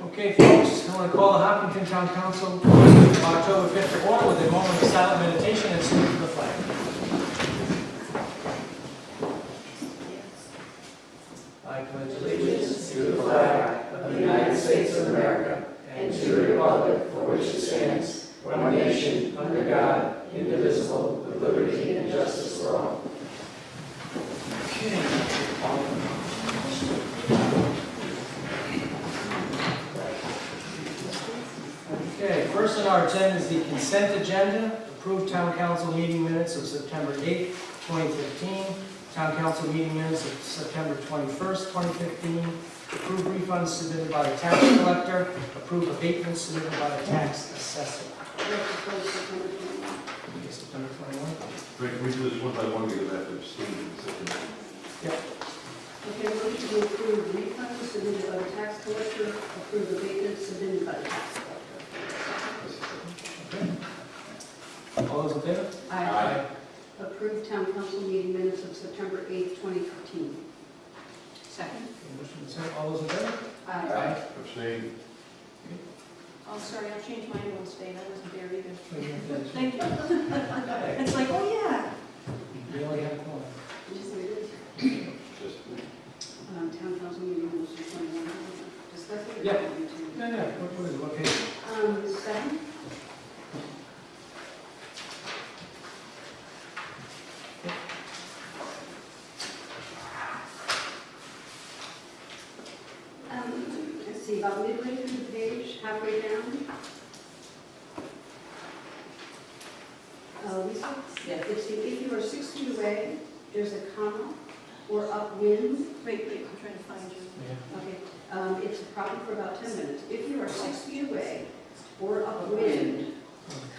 Okay, folks, I want to call the Hopkinton Town Council of October 5th to order with a moment of silent meditation and salute to the flag. I pledge allegiance to the flag of the United States of America and to the republic for which it stands, one nation, under God, indivisible, with liberty and justice for all. Okay, first on our agenda is the consent agenda. Approved Town Council meeting minutes of September 8th, 2015. Town Council meeting minutes of September 21st, 2015. Approved refunds submitted by the tax collector. Approved abatements submitted by the tax assessor. Okay, September 21. Right, can we do this one by one because I have to abstain? Yep. Okay, motion to approve refunds submitted by the tax collector, approve abatements submitted by the tax collector. Okay. All those in favor? Aye. Approve town council meeting minutes of September 8th, 2015. Second. Okay, motion to second. All those in favor? Aye. Abstain. Oh, sorry, I'll change mine to abstain. I wasn't there either. Okay. Thank you. It's like, oh, yeah. We only have one. Just so it is. Just, Town council meeting minutes of 21. Discuss it. Yeah. Yeah, what is it? What page? Second. Let's see, about midway through the page, halfway down. Lisa? Yeah. It's the, if you are 6 feet away, there's a comma, or upwind. Wait, I'm trying to find you. Yeah. Okay, it's probably for about 10 minutes. If you are 6 feet away, or upwind,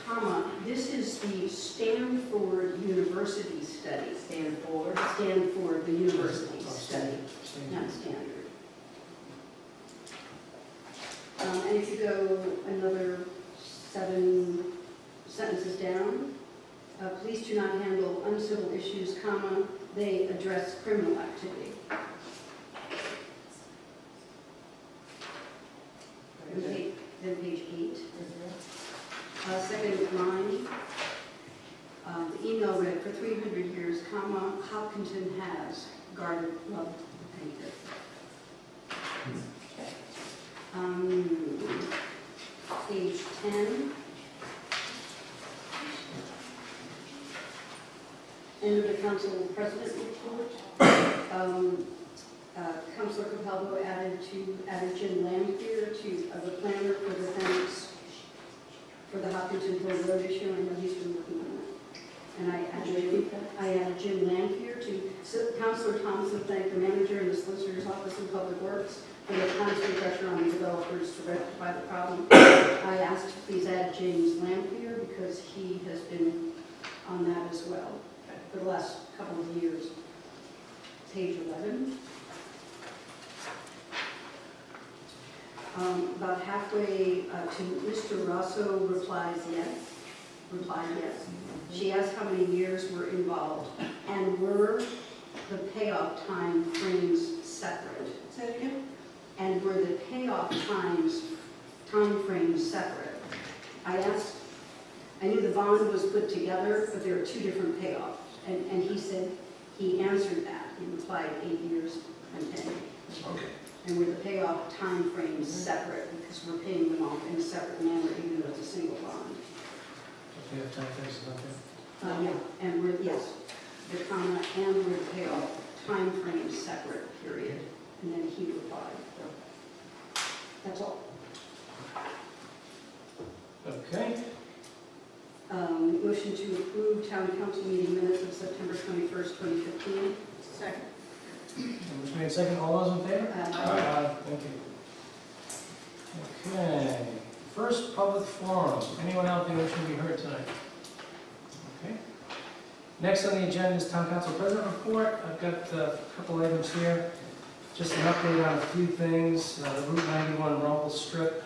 comma, this is the Stanford University study. Stanford, the university study, not standard. And if you go another 7 sentences down, police do not handle uncivil issues, comma, they address criminal activity. Then page 8. Second line, the email read, for 300 years, comma, Hopkinton has guarded love. Thank you. Page 10. End of the council president report. Councilor Capalvo added Jim Lampier to the planner for the thanks for the Hopkinton Rhode issue. I know he's been working on that. And I added Jim Lampier to Councilor Thompson thanked the manager and the solicitor's office in Public Works for the constant pressure on the developers to rectify the problem. I asked to please add James Lampier because he has been on that as well for the last couple of years. Page 11. About halfway to Mr. Rosso replied yes. She asked how many years were involved and were the payoff time frames separate. Say that again? And were the payoff time frames separate? I asked, I knew the bond was put together, but there are 2 different payoffs. And he said, he answered that. He replied 8 years and 10. Okay. And with the payoff time frames separate, because we're paying them off in a separate manner, even though it's a single bond. Okay, have time for this, okay. Yeah, and we're, yes, the comma and with the payoff time frames separate, period. And then he replied. That's all. Okay. Motion to approve town council meeting minutes of September 21st, 2015. Second. Motion made second. All those in favor? Aye. Thank you. Okay. First public forum. Anyone out there wishing to be heard tonight? Okay. Next on the agenda is Town Council President Report. I've got a couple items here. Just an update on a few things. The Route 91 rumble strip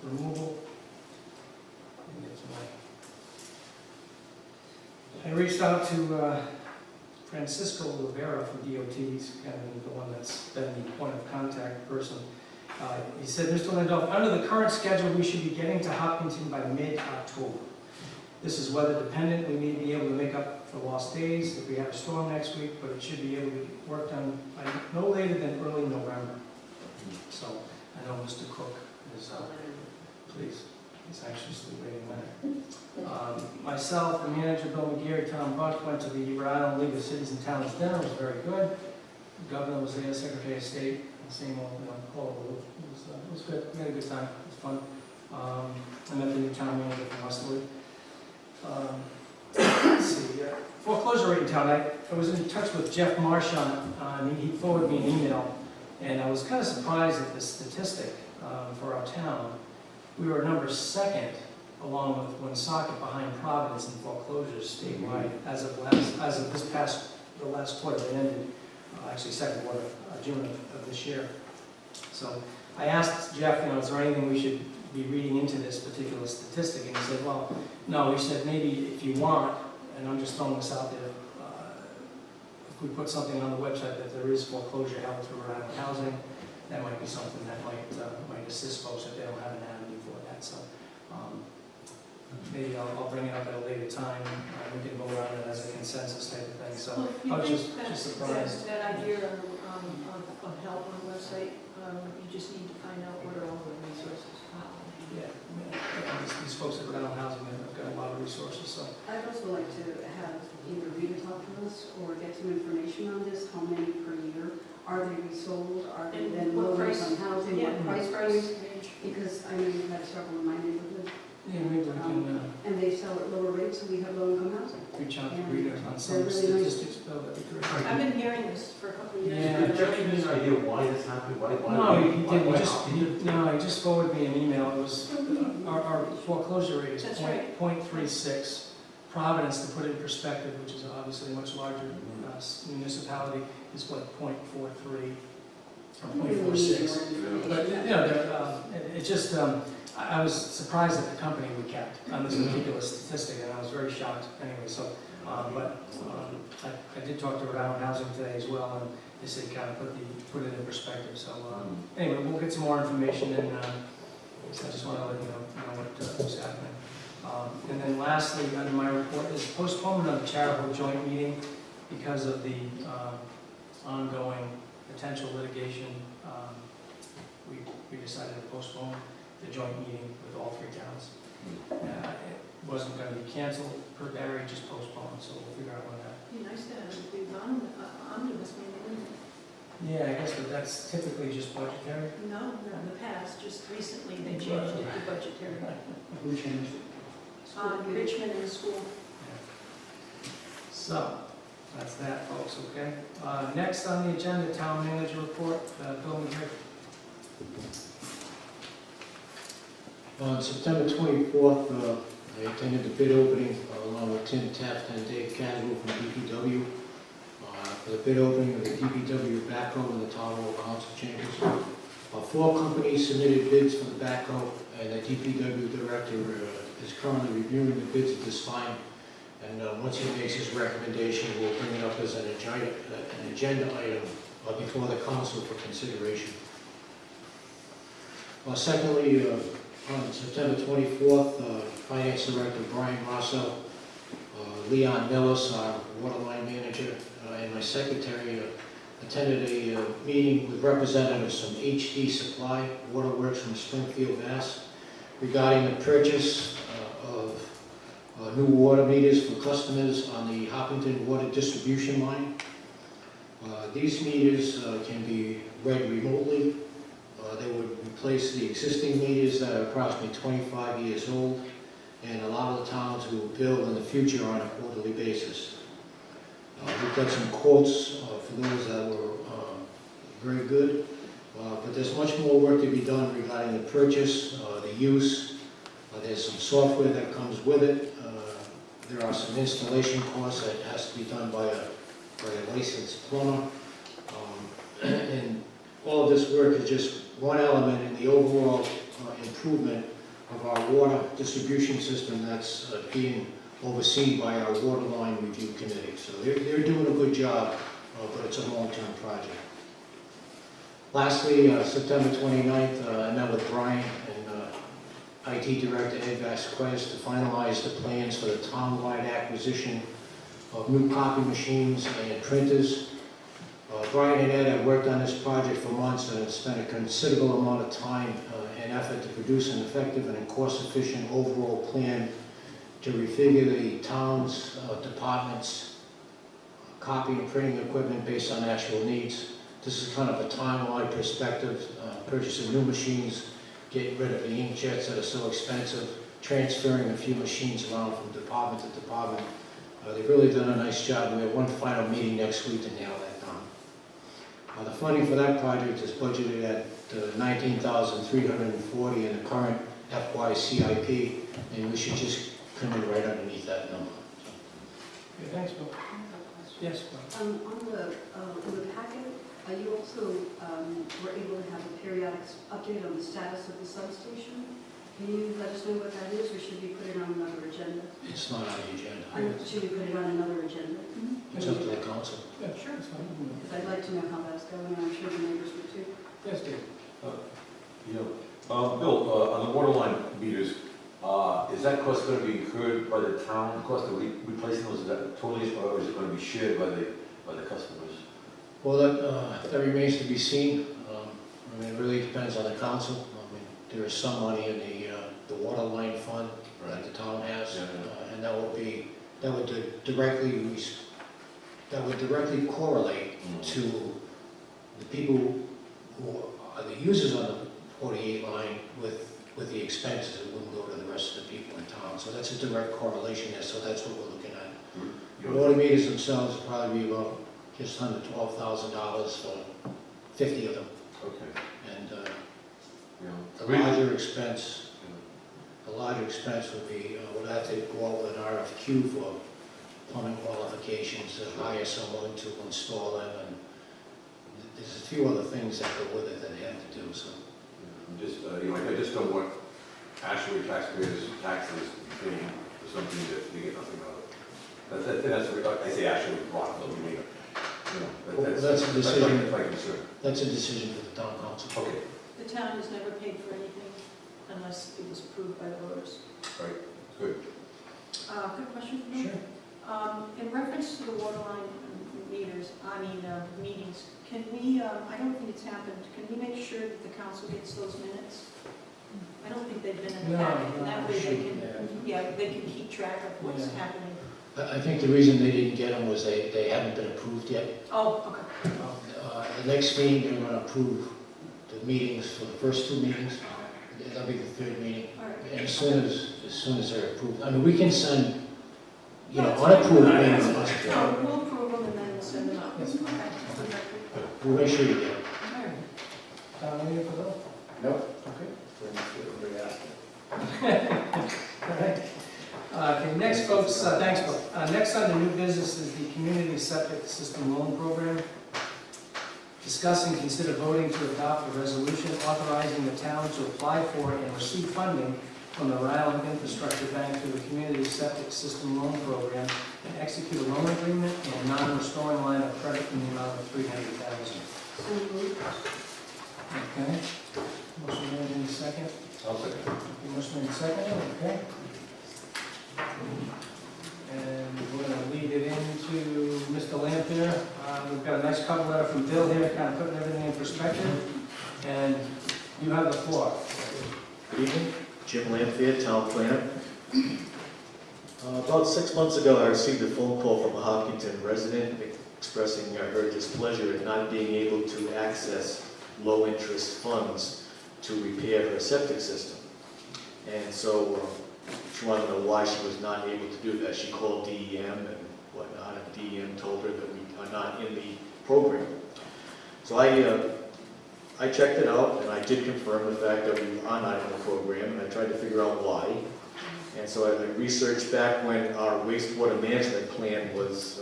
removal. I reached out to Francisco Rivera from DOT. He's kind of the one that's been the point of contact person. He said, Mr. Lindell, under the current schedule, we should be getting to Hopkinton by mid-October. This is weather dependent. We may be able to make up for lost days if we have a storm next week, but it should be able to be worked on by no later than early November. So I know Mr. Cook is, please, he's anxiously waiting there. Myself, the manager, Bill McGeary, Tom Buck, went to the Rhode Island League of Cities and Towns dinner. It was very good. The governor was there, Secretary of State, the same old, call it was good. We had a good time. It was fun. I met the new town manager from Westerly. Let's see, foreclosure rate in town. I was in touch with Jeff Marchand, and he forwarded me an email, and I was kind of surprised at the statistic for our town. We were number 2nd, along with Woonsocket, behind Providence in foreclosures statewide as of this past, the last quarter that ended, actually second quarter, June of this year. So I asked Jeff, is there anything we should be reading into this particular statistic? And he said, well, no. He said, maybe if you want, and I'm just throwing this out there, if we put something on the website that there is foreclosure held through Rhode Island Housing, that might be something that might assist folks if they don't have an avenue for that. So maybe I'll bring it up at a later time. We can vote on it as a consensus type of thing. So I was just surprised. That idea of help on the website, you just need to find out what are all the resources. Yeah, these folks at Rhode Island Housing have got a lot of resources. So I'd also like to have either Rita talk to us or get some information on this. How many per year? Are they resold? Are they And then what lowered price? on housing? Yeah, What price price range? range. Because I know you've had several in my neighborhood, yeah, maybe we can and they sell at lower rates, so we have low-income housing. reach out to Yeah. Rita on some They're really nice. statistics, Bill. That'd be great. I've been hearing this for a couple of years. Yeah. Did Jeff give you an idea why this happened? Why? No, he didn't. why- He just forwarded me an email. It was, our foreclosure rate is That's right. 0.36. Providence, to put it in perspective, which is obviously a much larger municipality, is what, 0.43 or 0.46. But, it just, I was surprised at the company we kept on this particular statistic, and I was very shocked anyway. So, I did talk to Rhode Island Housing today as well, and they said kind of put it in perspective. So, anyway, we'll get some more information, and I just want to let you know what's happening. And then lastly, under my report is postponement of the charitable joint meeting because of the ongoing potential litigation. We decided to postpone the joint meeting with all 3 towns. It wasn't going to be canceled per Barry, just postponed, so we'll figure out when that. It'd be nice to have a big omnibus meeting. Yeah, I guess, but that's typically just budgetary. No, not in the past, just recently they changed it to budgetary. Who changed it? Richmond and the school. So, that's that, folks, okay? Next on the agenda, town manager report, Bill McGeary. On September 24th, I attended the bid opening along with Tim Taft and Dave Caswell from DPW for the bid opening of the DPW backhoe in the Town Hall Council chambers. 4 companies submitted bids for the backhoe, and the DPW director is currently reviewing the bids at this time. And once he makes his recommendation, we'll bring it up as an agenda item before the council for consideration. Secondly, on September 24th, Finance Director Brian Rosso, Leon Millis, our waterline manager, and my secretary attended a meeting with representatives from HD Supply Waterworks from Springfield, Mass. regarding the purchase of new water meters for customers on the Hopkinton water distribution line. These meters can be read remotely. They would replace the existing meters that are approximately 25 years old, and allow the towns who will bill in the future on a quarterly basis. We've got some quotes for those that were very good, but there's much more work to be done regarding the purchase, the use. There's some software that comes with it. There are some installation costs that has to be done by a licensed plumber. And all of this work is just one element in the overall improvement of our water distribution system that's being overseen by our water line review committee. So they're doing a good job, but it's a long-term project. Lastly, September 29th, I met with Brian and IT Director Ed Vasquez to finalize the plans for the town-wide acquisition of new copy machines and printers. Brian and Ed have worked on this project for months and have spent a considerable amount of time and effort to produce an effective and cost-efficient overall plan to refigure the town's departments' copy and printing equipment based on actual needs. This is kind of a town-wide perspective, purchasing new machines, getting rid of the inkjets that are so expensive, transferring a few machines around from department to department. They've really done a nice job. We have one final meeting next week to nail that down. The funding for that project is budgeted at $19,340 in the current FY CIP, and we should just come in right underneath that number. Okay, thanks, Bill. Yes, Bill. On the packet, you also were able to have a periodic update on the status of the substation. Can you let us know what that is, or should we put it on another agenda? It's not on the agenda. Should we put it on another agenda? It's up to the council. Yeah, sure, it's fine. Because I'd like to know how that's going, and I'm sure the neighbors would too. Yes, Dave. Bill, on the water line meters, is that cost going to be incurred by the town, cost of replacing those, is that totally, or is it going to be shared by the customers? Well, that remains to be seen. I mean, it really depends on the council. I mean, there is some money in the water line fund that the town has, and that would directly correlate to the people who are the users on the 48 line with the expenses. It wouldn't go to the rest of the people in town. So that's a direct correlation there, so that's what we're looking at. The water meters themselves will probably be about just under $12,000 for 50 of them. Okay. And Yeah. the larger expense would be, would have to go out with an RFQ for plumbing qualifications, to hire someone to install them, and there's a few other things that go with it that they have to do, so. I'm just, I just don't want actually taxpayers' taxes paying for something that they get nothing out of. That's I say actually wrong, but we mean, That's a decision. That's my concern. That's a decision for the town council. Okay, The town has never paid for anything unless it was approved by the voters. right, good. Good question for you. Sure. In reference to the water line meetings, can we, I don't think it's happened, can we make sure that the council gets those minutes? I don't think they've been in the No, packet, and no, that way they should, can, yeah, they can keep track of what's Yeah. happening. I think the reason they didn't get them was they haven't been approved yet. Oh, okay. The next meeting, they're going to approve the meetings for the first two meetings. That'll be the third meeting. All right. And as soon as they're approved, I mean, we can send, Yeah, it's unapproved fine. meetings. No, we'll approve them and then we'll send them out. Yes. Okay. We'll make sure you get them. All right. Anything for Bill? Nope. Okay. Everybody asked. All right. Okay, next, folks, thanks, Bill. Next on the new business is the Community Septic System Loan Program. Discuss and consider voting to adopt a resolution authorizing the town to apply for and receive funding from the Rhode Island Infrastructure Bank through the Community Septic System Loan Program and execute a loan agreement and a non-restoring line of credit in the amount of $300,000. So moved. Okay. Motion made in second. I'll second. Motion made second, okay. And we're going to lead it into Mr. Lampier. We've got a nice cover letter from Bill here, kind of putting everything in perspective. And you have the floor. Good evening, Jim Lampier, Town Planner. About 6 months ago, I received a phone call from a Hopkinton resident expressing her displeasure at not being able to access low-interest funds to repair her septic system. And so she wanted to know why she was not able to do that. She called DEM and whatnot, and DEM told her that we are not in the program. So I checked it out, and I did confirm the fact that we are not in the program, and I tried to figure out why. And so I researched back when our wastewater management plan was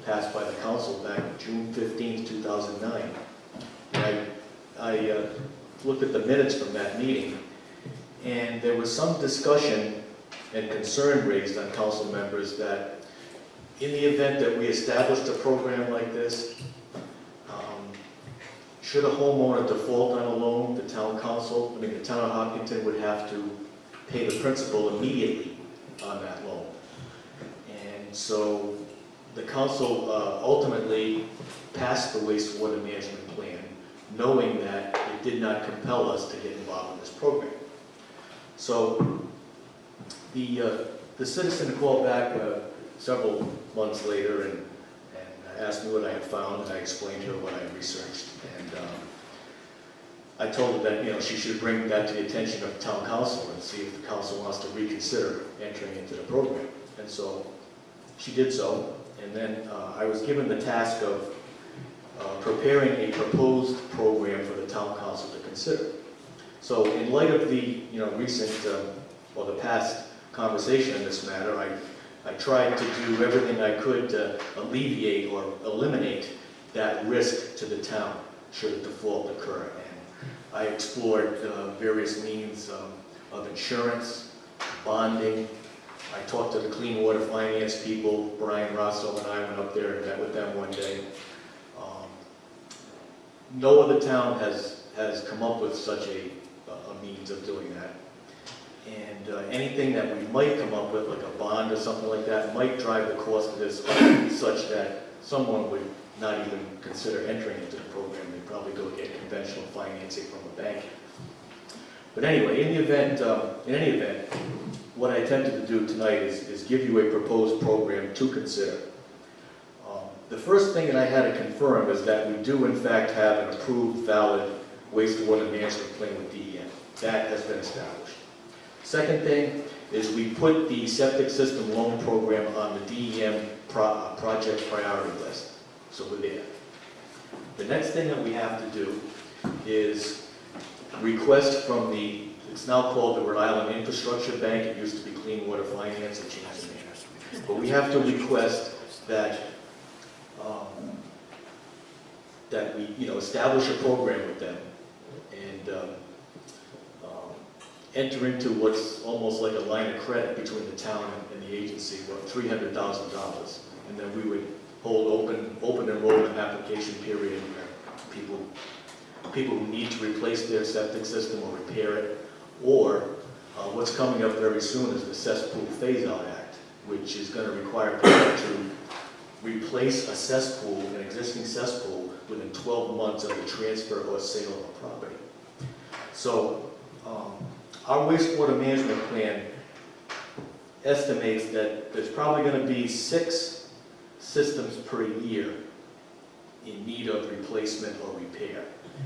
passed by the council back June 15, 2009. And I looked at the minutes from that meeting, and there was some discussion and concern raised on council members that in the event that we established a program like this, should a homeowner default on a loan, the town of Hopkinton would have to pay the principal immediately on that loan. And so the council ultimately passed the wastewater management plan, knowing that it did not compel us to get involved in this program. So the citizen called back several months later and asked me what I had found, and I explained to her what I had researched. And I told her that she should bring that to the attention of the town council and see if the council wants to reconsider entering into the program. And so she did so, and then I was given the task of preparing a proposed program for the town council to consider. So in light of the recent or the past conversation in this matter, I tried to do everything I could to alleviate or eliminate that risk to the town should a default occur. And I explored various means of insurance, bonding. I talked to the clean water finance people. Brian Rosso and I went up there and met with them one day. No other town has come up with such a means of doing that. And anything that we might come up with, like a bond or something like that, might drive the cost of this up such that someone would not even consider entering into the program. They'd probably go get conventional financing from a bank. But anyway, in any event, what I attempted to do tonight is give you a proposed program to consider. The first thing that I had to confirm is that we do in fact have an approved valid wastewater management plan with DEM. That has been established. Second thing is we put the septic system loan program on the DEM project priority list. So we're there. The next thing that we have to do is request from it's now called the Rhode Island Infrastructure Bank. It used to be Clean Water Finance, it changed the name. But we have to request that we establish a program with them and enter into what's almost like a line of credit between the town and the agency of $300,000. And then we would hold open enrollment application period where people who need to replace their septic system or repair it, or what's coming up very soon is the Cesspool Phase-Out Act, which is going to require people to replace a cesspool, an existing cesspool, within 12 months of the transfer or sale of a property. So our wastewater management plan estimates that there's probably going to be 6 systems per year in need of replacement or repair.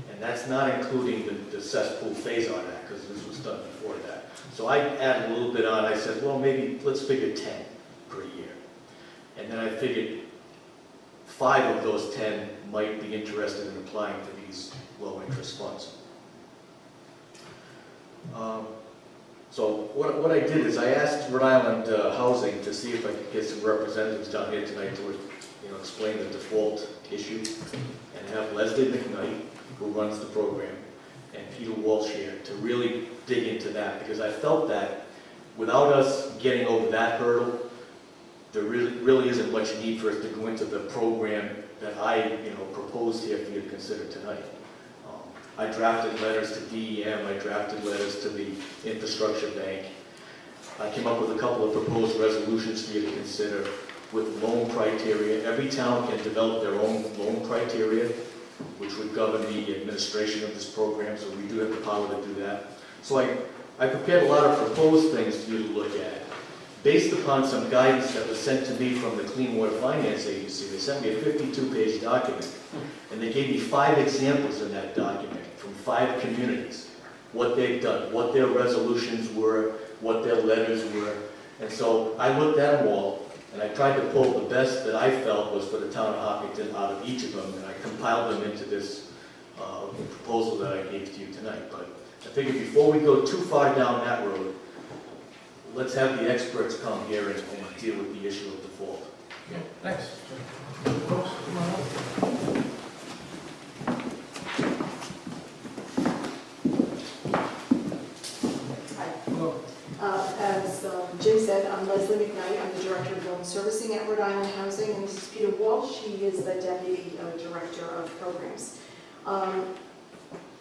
And that's not including the cesspool phase-out act, because this was done before that. So I added a little bit on. I said, well, maybe let's figure 10 per year. And then I figured 5 of those 10 might be interested in applying for these low-interest funds. So what I did is I asked Rhode Island Housing to see if I could get some representatives down here tonight to explain the default issue, and have Leslie McKnight, who runs the program, and Peter Walsh here to really dig into that, because I felt that without us getting over that hurdle, there really isn't much need for us to go into the program that I proposed here for you to consider tonight. I drafted letters to DEM, I drafted letters to the Infrastructure Bank. I came up with a couple of proposed resolutions for you to consider with loan criteria. Every town can develop their own loan criteria, which would govern the administration of this program, so we do have the power to do that. So I prepared a lot of proposed things for you to look at, based upon some guidance that was sent to me from the Clean Water Finance Agency. They sent me a 52-page document, and they gave me 5 examples in that document from 5 communities, what they've done, what their resolutions were, what their letters were. And so I looked at them all, and I tried to pull the best that I felt was for the town of Hopkinton out of each of them, and I compiled them into this proposal that I gave to you tonight. But I figured before we go too far down that road, let's have the experts come here and deal with the issue of default. Okay, thanks. Folks, come on up. Hello. As Jim said, I'm Leslie McKnight. I'm the Director of Loan Servicing at Rhode Island Housing, and this is Peter Walsh. He is the Deputy Director of Programs.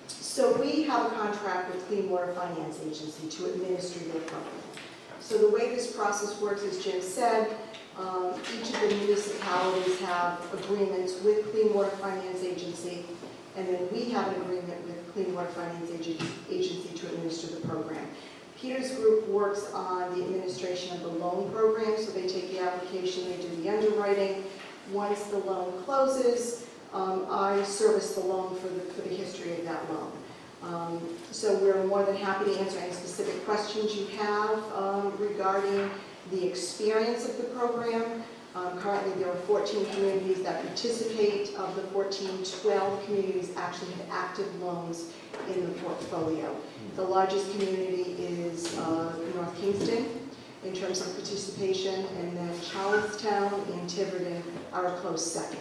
So we have a contract with Clean Water Finance Agency to administer their program. So the way this process works, as Jim said, each of the municipalities have agreements with Clean Water Finance Agency, and then we have an agreement with Clean Water Finance Agency to administer the program. Peter's group works on the administration of the loan program, so they take the application, they do the underwriting. Once the loan closes, I service the loan for the history of that loan. So we're more than happy to answer any specific questions you have regarding the experience of the program. Currently, there are 14 communities that participate. Of the 14, 12 communities actually have active loans in the portfolio. The largest community is North Kingston in terms of participation, and then Charlestown and Tiverton are a close second.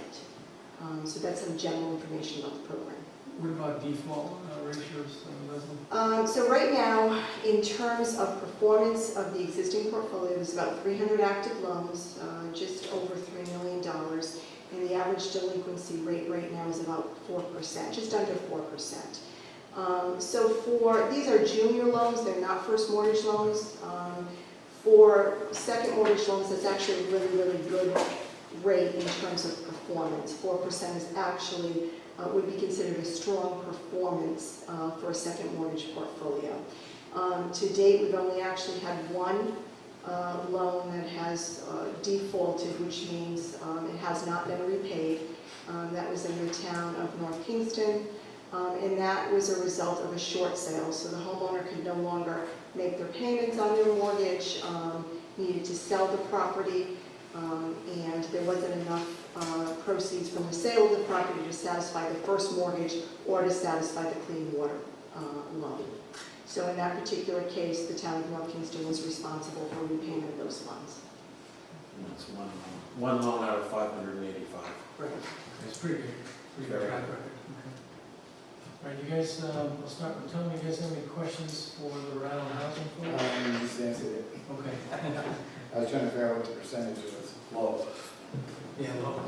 So that's some general information about the program. What about default ratios, Leslie? So right now, in terms of performance of the existing portfolio, there's about 300 active loans, just over $3 million, and the average delinquency rate right now is about 4%, just under 4%. So these are junior loans, they're not first mortgage loans. For second mortgage loans, that's actually a really, really good rate in terms of performance. 4% is actually would be considered a strong performance for a second mortgage portfolio. To date, we've only actually had one loan that has defaulted, which means it has not been repaid. That was in the town of North Kingston, and that was a result of a short sale. So the homeowner could no longer make their payments on their mortgage, needed to sell the property, and there wasn't enough proceeds from the sale of the property to satisfy the first mortgage or to satisfy the clean water loan. So in that particular case, the town of North Kingston was responsible for repayment of those funds. That's one loan out of 585. Right. It's pretty good. Pretty good track record. Okay. All right, you guys, I'll start with Tony. You guys have any questions for the Rhode Island Housing Authority? You just answered it. Okay. I was trying to figure out what the percentage was. Low. Yeah, low.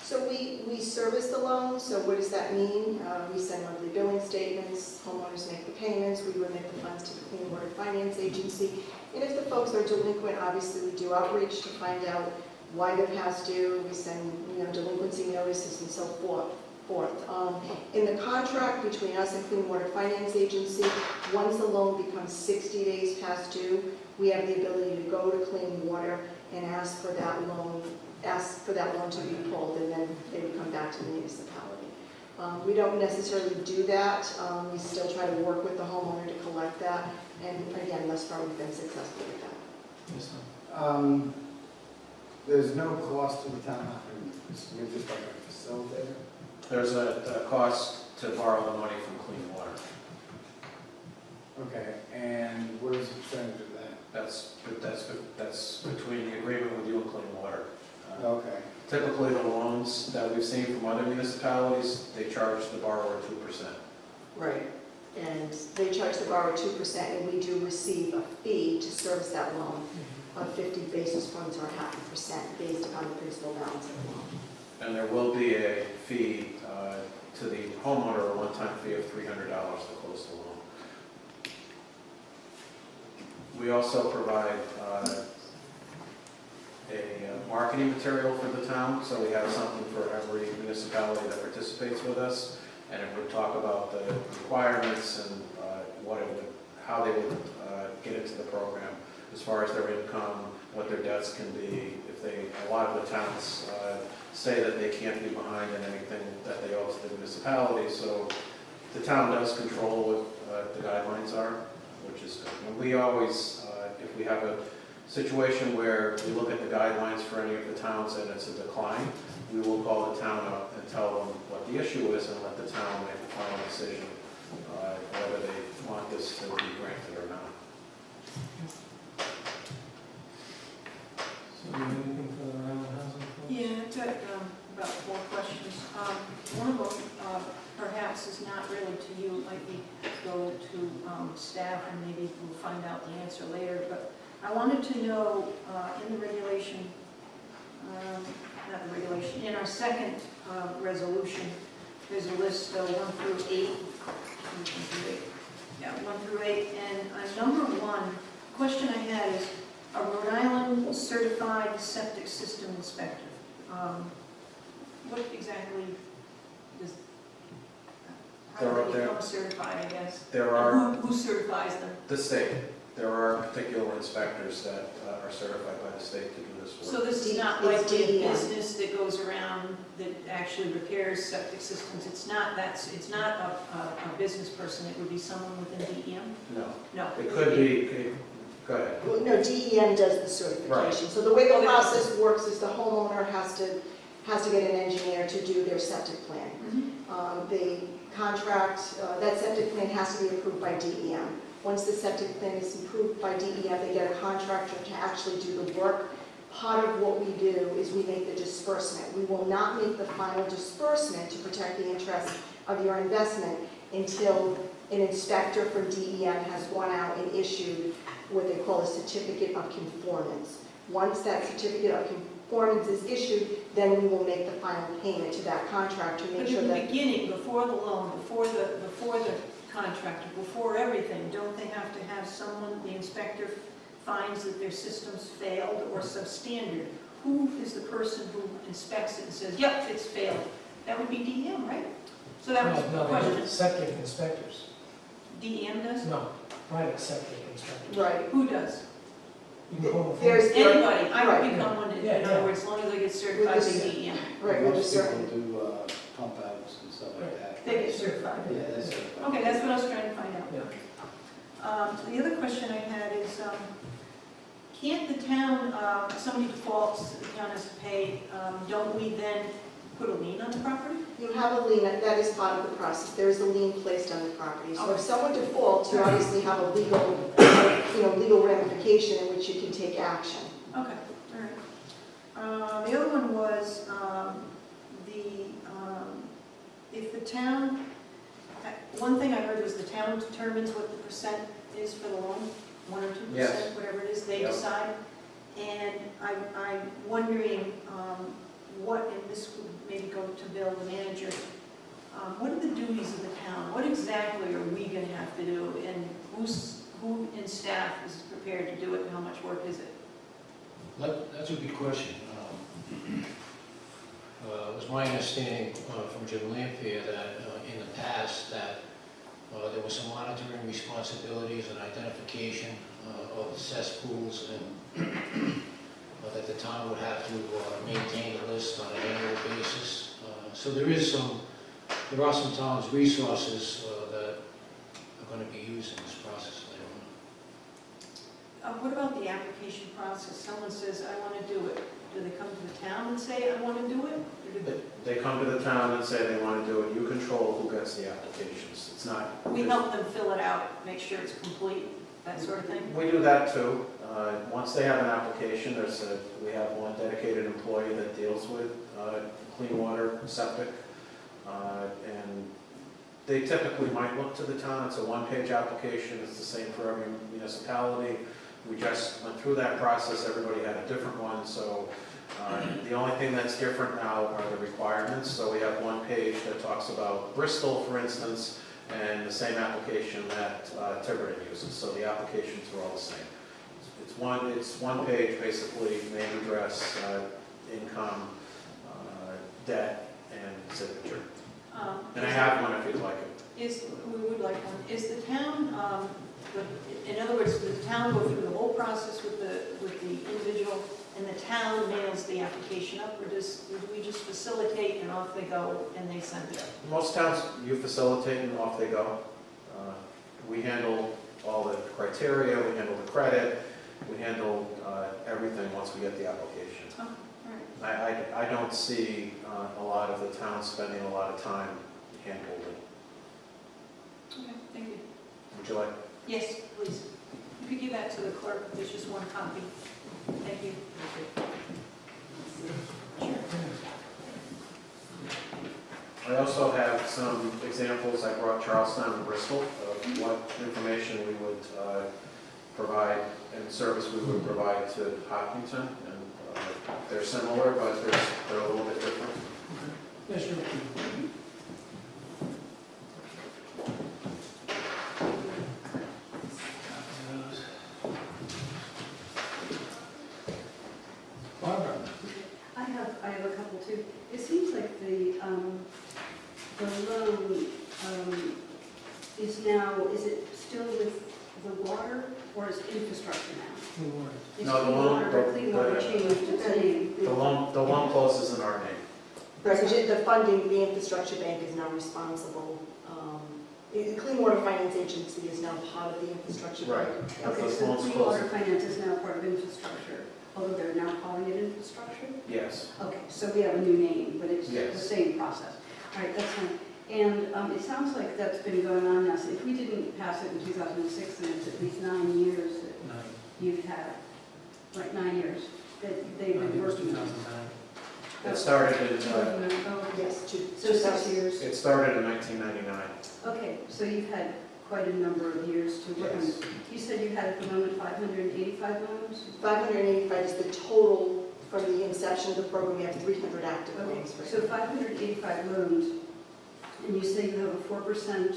So we service the loan, so what does that mean? We send monthly billing statements, homeowners make the payments, we remit the funds to the Clean Water Finance Agency. And if the folks are delinquent, obviously we do outreach to find out why they're past due. We send delinquency notices and so forth. In the contract between us and Clean Water Finance Agency, once the loan becomes 60 days past due, we have the ability to go to Clean Water and ask for that loan to be pulled, and then they would come back to the municipality. We don't necessarily do that. We still try to work with the homeowner to collect that, and again, thus far we've been successful with that. Yes, sir. There's no cost to the town, you're just like a facilitator? There's a cost to borrow the money from Clean Water. Okay, and what is the percentage of that? That's between the agreement with you and Clean Water. Okay, Typically, the loans that we've seen from other municipalities, they charge the borrower 2%. Right, and they charge the borrower 2%, and we do receive a fee to service that loan of 50 basis points or 0.5% based upon the principal balance of the loan. And there will be a fee to the homeowner, a one-time fee of $300 to close the loan. We also provide a marketing material for the town, so we have something for every municipality that participates with us, and it would talk about the requirements and how they would get into the program as far as their income, what their debts can be. A lot of the towns say that they can't be behind in anything that they owe to the municipality, so the town does control what the guidelines are, which is good. And we always, if we have a situation where we look at the guidelines for any of the towns and it's a decline, we will call the town up and tell them what the issue is and let the town make the final decision whether they want this to be granted or not. So, anything for the Rhode Island Housing Authority? Yeah, I've got about 4 questions. One of them perhaps is not really to you, it might be go to staff and maybe we'll find out the answer later, but I wanted to know in the regulation, not the regulation, in our second resolution, there's a list, 1 through 8. Yeah, 1 through 8, and number 1, question I had is, a Rhode Island certified septic system inspector. What exactly does, how do they become certified, I guess? There are, Who certifies them? the state, there are particular inspectors that are certified by the state to do this So work. this is not It's like a DEM. business that goes around that actually repairs septic systems. It's not a business person. It would be someone within DEM? No, No. it could be, go ahead. Well, no, DEM does the certification. So the way the process works is the homeowner has to get an engineer to do their septic plan. Mhm. The contract, that septic plan has to be approved by DEM. Once the septic plan is approved by DEM, they get a contractor to actually do the work. Part of what we do is we make the disbursement. We will not make the final disbursement to protect the interest of your investment until an inspector from DEM has gone out and issued what they call a certificate of conformance. Once that certificate of conformance is issued, then we will make the final payment to that contractor to But make sure in the that. beginning, before the loan, before the contractor, before everything, don't they have to have someone, the inspector finds that their system's failed or substandard? Who is the person who inspects it and says, yep, it's failed? That would be DEM, right? So that was the No, question. septic inspectors. DEM does? No, private septic inspectors. Right. Who does? You can call them. There's- Anybody. I would Right. become one, in Yeah, other yeah. words, as long as I get certified by DEM. Right, with a Most people certain. do pump outs and stuff like that. They get certified. Yeah, that's certified. Okay, that's what I was trying to find out. Yeah. The other question I had is, can't the town, if somebody defaults, the town has to pay, don't we then put a lien on the property? You have a lien, that is part of the process. There is a lien placed on the property. So if Okay. someone defaults, you obviously have a legal, legal ramification in which you can take action. Okay, all right. The other one was, if the town, one thing I heard was the town determines what the percent is for the loan, 1 or 2%, Yes. whatever it is, they Yep. decide. And I'm wondering what, and this would maybe go to Bill, the manager, what are the duties of the town? What exactly are we going to have to do? And who in staff is prepared to do it, and how much work is it? That's a good question. It was my understanding from Jim Lampier that in the past that there were some monitoring responsibilities and identification of cesspools, and that the town would have to maintain a list on an annual basis. So there are some town's resources that are going to be used in this process later on. What about the application process? Someone says, I want to do it. Do they come to the town and say, I want to do it? Or do They come to the town and say they want to do it. You control who gets the applications. It's not. we help them fill it out, make sure it's complete, that sort of thing? We do that too. Once they have an application, we have one dedicated employee that deals with clean water, septic. And they typically might look to the town. It's a one-page application. It's the same for every municipality. We just went through that process. Everybody had a different one. So the only thing that's different now are the requirements. So we have one page that talks about Bristol, for instance, and the same application that Tiverton uses. So the applications are all the same. It's one page, basically, name, address, income, debt, and signature. And I have one if you'd like it. We would like one. Is the town, in other words, does the town go through the whole process with the individual, and the town mails the application up, or do we just facilitate and off they go and they send it? Most towns, you facilitate and off they go. We handle all the criteria, we handle the credit, we handle everything once we get the application. Oh, all right. I don't see a lot of the town spending a lot of time handholding. Okay, thank you. Would you like? Yes, please. You could give that to the clerk. There's just one copy. Thank you. I also have some examples. I brought Charlestown and Bristol of what information we would provide and service we would provide to Hopkinton. And they're similar, but they're a little bit different. Yes, sure. the loan is it still with the water or is infrastructure now? Clean water. Is No, the Clean loan- Water, the- or Clean Water the- changed its name? The loan closes in our name. Right, the funding, the infrastructure bank is now responsible. The Clean Water Finance Agency is now part of the infrastructure bank. Right. Okay, Those so loans Clean close. Water Finance is now part of infrastructure, although they're now calling it infrastructure? Yes. Okay, so we have a new name, but it's the Yes. same process. All right, that's fine. And it sounds like that's been going on now. So if we didn't pass it in 2006, then it's at least 9 years that you've had, right, 9 years that they've been working on it. 2009. It started in, 2009, oh, okay. Yes, So 6 years. it started in 1999. Okay, so you've had quite a number of years to work on Yes. this. You said you had at the moment 585 loans? 585 is the total from the inception of the program. We have 300 active Okay, loans right so 585 loans, and you say you have a 4%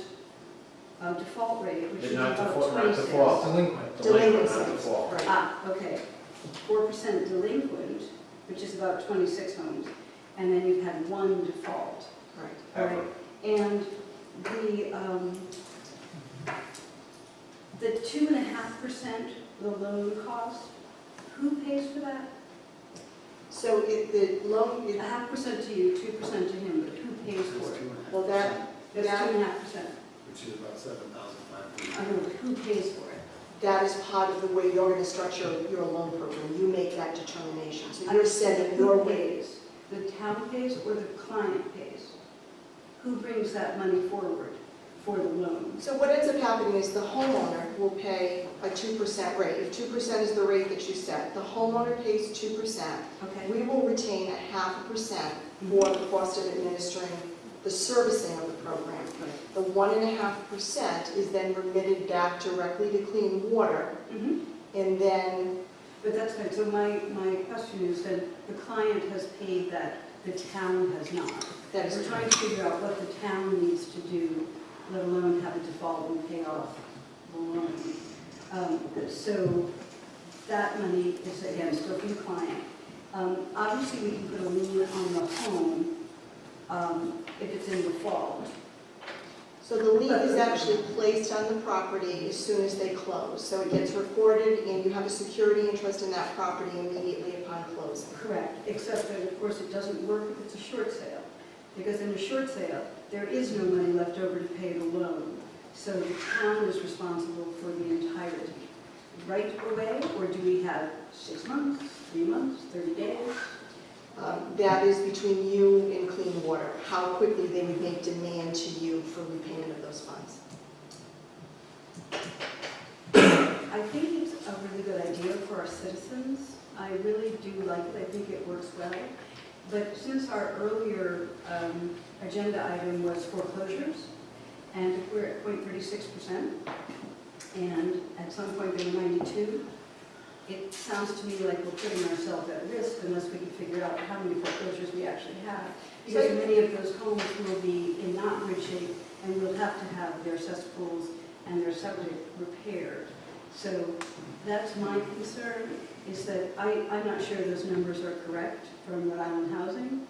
default rate, which Did is not about default, not 26. default. Delinquent. Delinquent, Delinquency. not default. Right. Ah, okay. 4% delinquent, which is about 26 homes, and then you've had one default. Right. All right. And the 2.5%, the loan cost, who pays for that? So if the loan, 0.5% to you, 2% to him, but who pays for it? well, that That's That- 2.5%. Which is about 7,500. I know, but who pays for it? that is part of the way you're going to structure your loan program. You make that determination. So you're setting your Who rate. pays? The town pays or the client pays? Who brings that money forward for the loan? So what ends up happening is the homeowner will pay a 2% rate. If 2% is the rate that you set, the homeowner pays 2%. Okay? We will retain 0.5% for the cost of administering the servicing of the program. The 1.5% is then remitted back directly to Clean Water, Mhm. and then, But that's fine. So my question is that the client has paid that, the town has not. that is We're trying to figure out what the town needs to do, let alone have a default and pay off the loan. So that money is, again, still from the client. Obviously, we can put a lien on the home if it's in default. So the lien is actually placed on the property as soon as they close. So it gets recorded, and you have a security interest in that property immediately upon closing. Correct, except that, of course, it doesn't work if it's a short sale. Because in a short sale, there is no money left over to pay the loan. So the town is responsible for the entirety. Right away, or do we have 6 months, 3 months, 30 days? That is between you and Clean Water, how quickly they would make demand to you for repayment of those funds. I think it's a really good idea for our citizens. I really do like it. I think it works well. But since our earlier agenda item was foreclosures, and if we're at 0.36%, and at some point they were 92, it sounds to me like we're putting ourselves at risk unless we can figure out how many foreclosures we actually have. Because many of those homes will be in not good shape, and we'll have to have their cesspools and their septic repaired. So that's my concern, is that I'm not sure those numbers are correct from Rhode Island Housing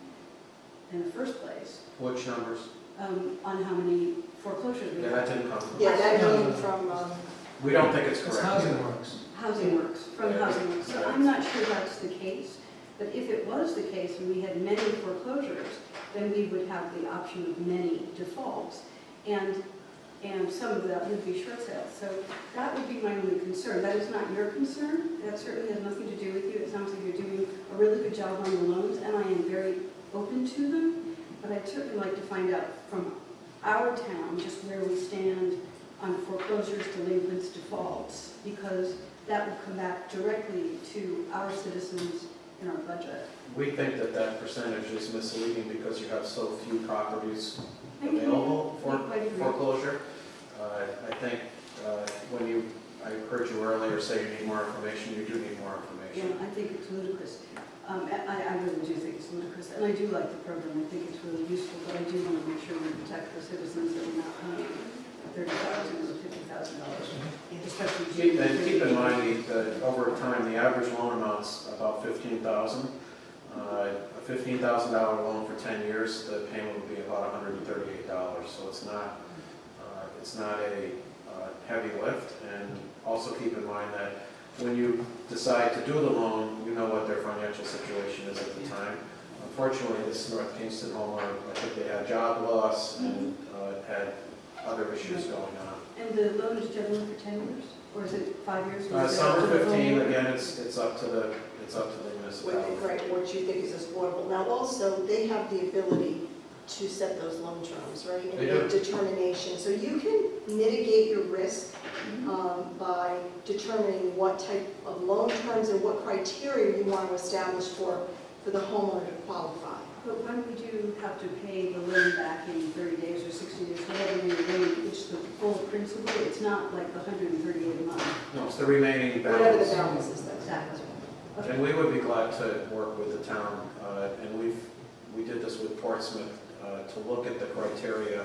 in the first place, Which numbers? on how many foreclosures we Yeah, have. that didn't come from Yeah, us. that No. came from, We don't think it's It's correct. Housing Works. Housing Works, from Yeah. Housing Works. So I'm not sure that's the case, but if it was the case and we had many foreclosures, then we would have the option of many defaults, and some of that would be short sales. So that would be my only concern. That is not your concern. That certainly has nothing to do with you. It sounds like you're doing a really good job on the loans, and I am very open to them, but I'd certainly like to find out from our town just where we stand on foreclosures, delinquents, defaults, because that will come back directly to our citizens in our budget. We think that that percentage is misleading because you have so few properties Thank you. available for I quite agree. foreclosure. I think I heard you earlier say you need more information, you do need more Yeah, information. I think it's ludicrous. I really do think it's ludicrous, and I do like the program. I think it's really useful, but I do want to make sure we protect the citizens that are not paying $30,000 or $50,000, especially. And keep in mind that over time, the average loan amount's about $15,000. A $15,000 loan for 10 years, the payment would be about $138. So it's not a heavy lift. And also keep in mind that when you decide to do the loan, you know what their financial situation is at the time. Unfortunately, this North Kingston homeowner, I think they had job loss and had other issues going on. And the loan is generally for 10 years, or is it 5 years? Some are 15, again, it's up to the What, municipality. right, what you think is affordable. Now, also, they have the ability to set those loan terms, right? And They make do. determination. So you can mitigate your risk by determining what type of loan terms and what criteria you want to establish for the homeowner to qualify. But when we do have to pay the loan back in 30 days or 60 days, whatever we arrange, it's the full principal, it's not like the 138 a month. No, it's the remaining Whatever the balance. balance is, that's Exactly. And we would be glad to work with the town, and we did this with Portsmouth, to look at the criteria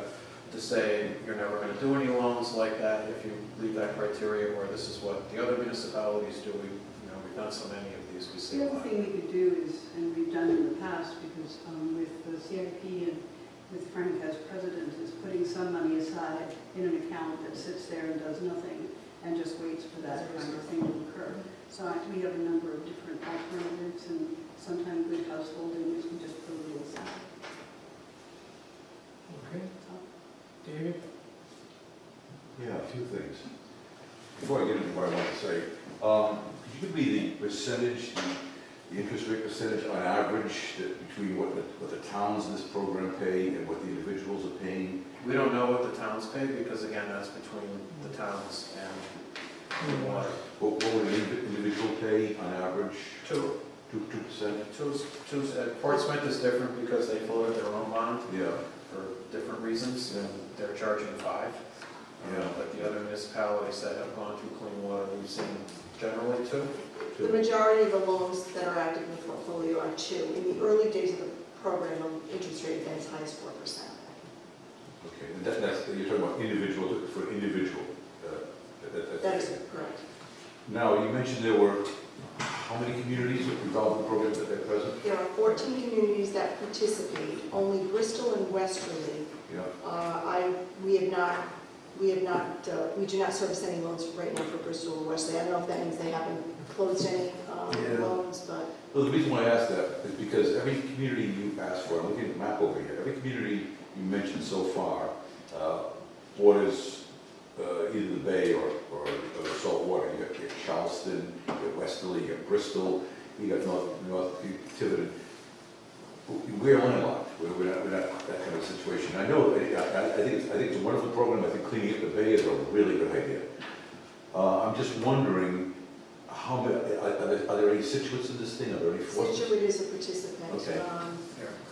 to say, you're never going to do any loans like that if you leave that criteria, or this is what the other municipalities do. We've done so many of these, we see The a other lot. thing we could do is, and we've done in the past, because with the CIP and with Frank as president, is putting some money aside in an account that sits there and does nothing and just waits for that kind of thing to occur. So we have a number of different alternatives, and sometimes good householding is we just put a little aside. Okay. David? Yeah, a few things. Before I get into what I want to say, could you give me the percentage, the interest rate percentage on average between what the towns in this program pay and what the individuals are paying? We don't know what the towns pay, because again, that's between the towns and the water. What would an individual pay on average? 2%. 2%? Portsmouth is different because they floated their own bond Yeah. for different reasons, Yeah. and they're charging 5%. Yeah. But the other municipalities that have gone through clean water, we've seen generally 2%. The majority of the loans that are active in the portfolio are 2. In the early days of the program, the interest rate is as high as 4%. Okay, and that's, you're talking about individual, for individual. That is correct. Now, you mentioned there were, how many communities that involved in the program at present? There are 14 communities that participate. Only Bristol and Westerly. Yeah. We do not service any loans right now for Bristol or Westerly. I don't know if that means they haven't closed any Yeah. loans, but Well, the reason why I asked that is because every community you asked for, I'm looking at the map over here, every community you mentioned so far borders either the bay or the salt water. You got Charleston, you got Westerly, you got Bristol, you got North Tiverton. We're landlocked. We're not that kind of situation. I know. I think it's a wonderful program. I think cleaning up the bay is a really good idea. I'm just wondering, how many are there any Situates in this thing? Are there any forces? Situate is a participant. Okay.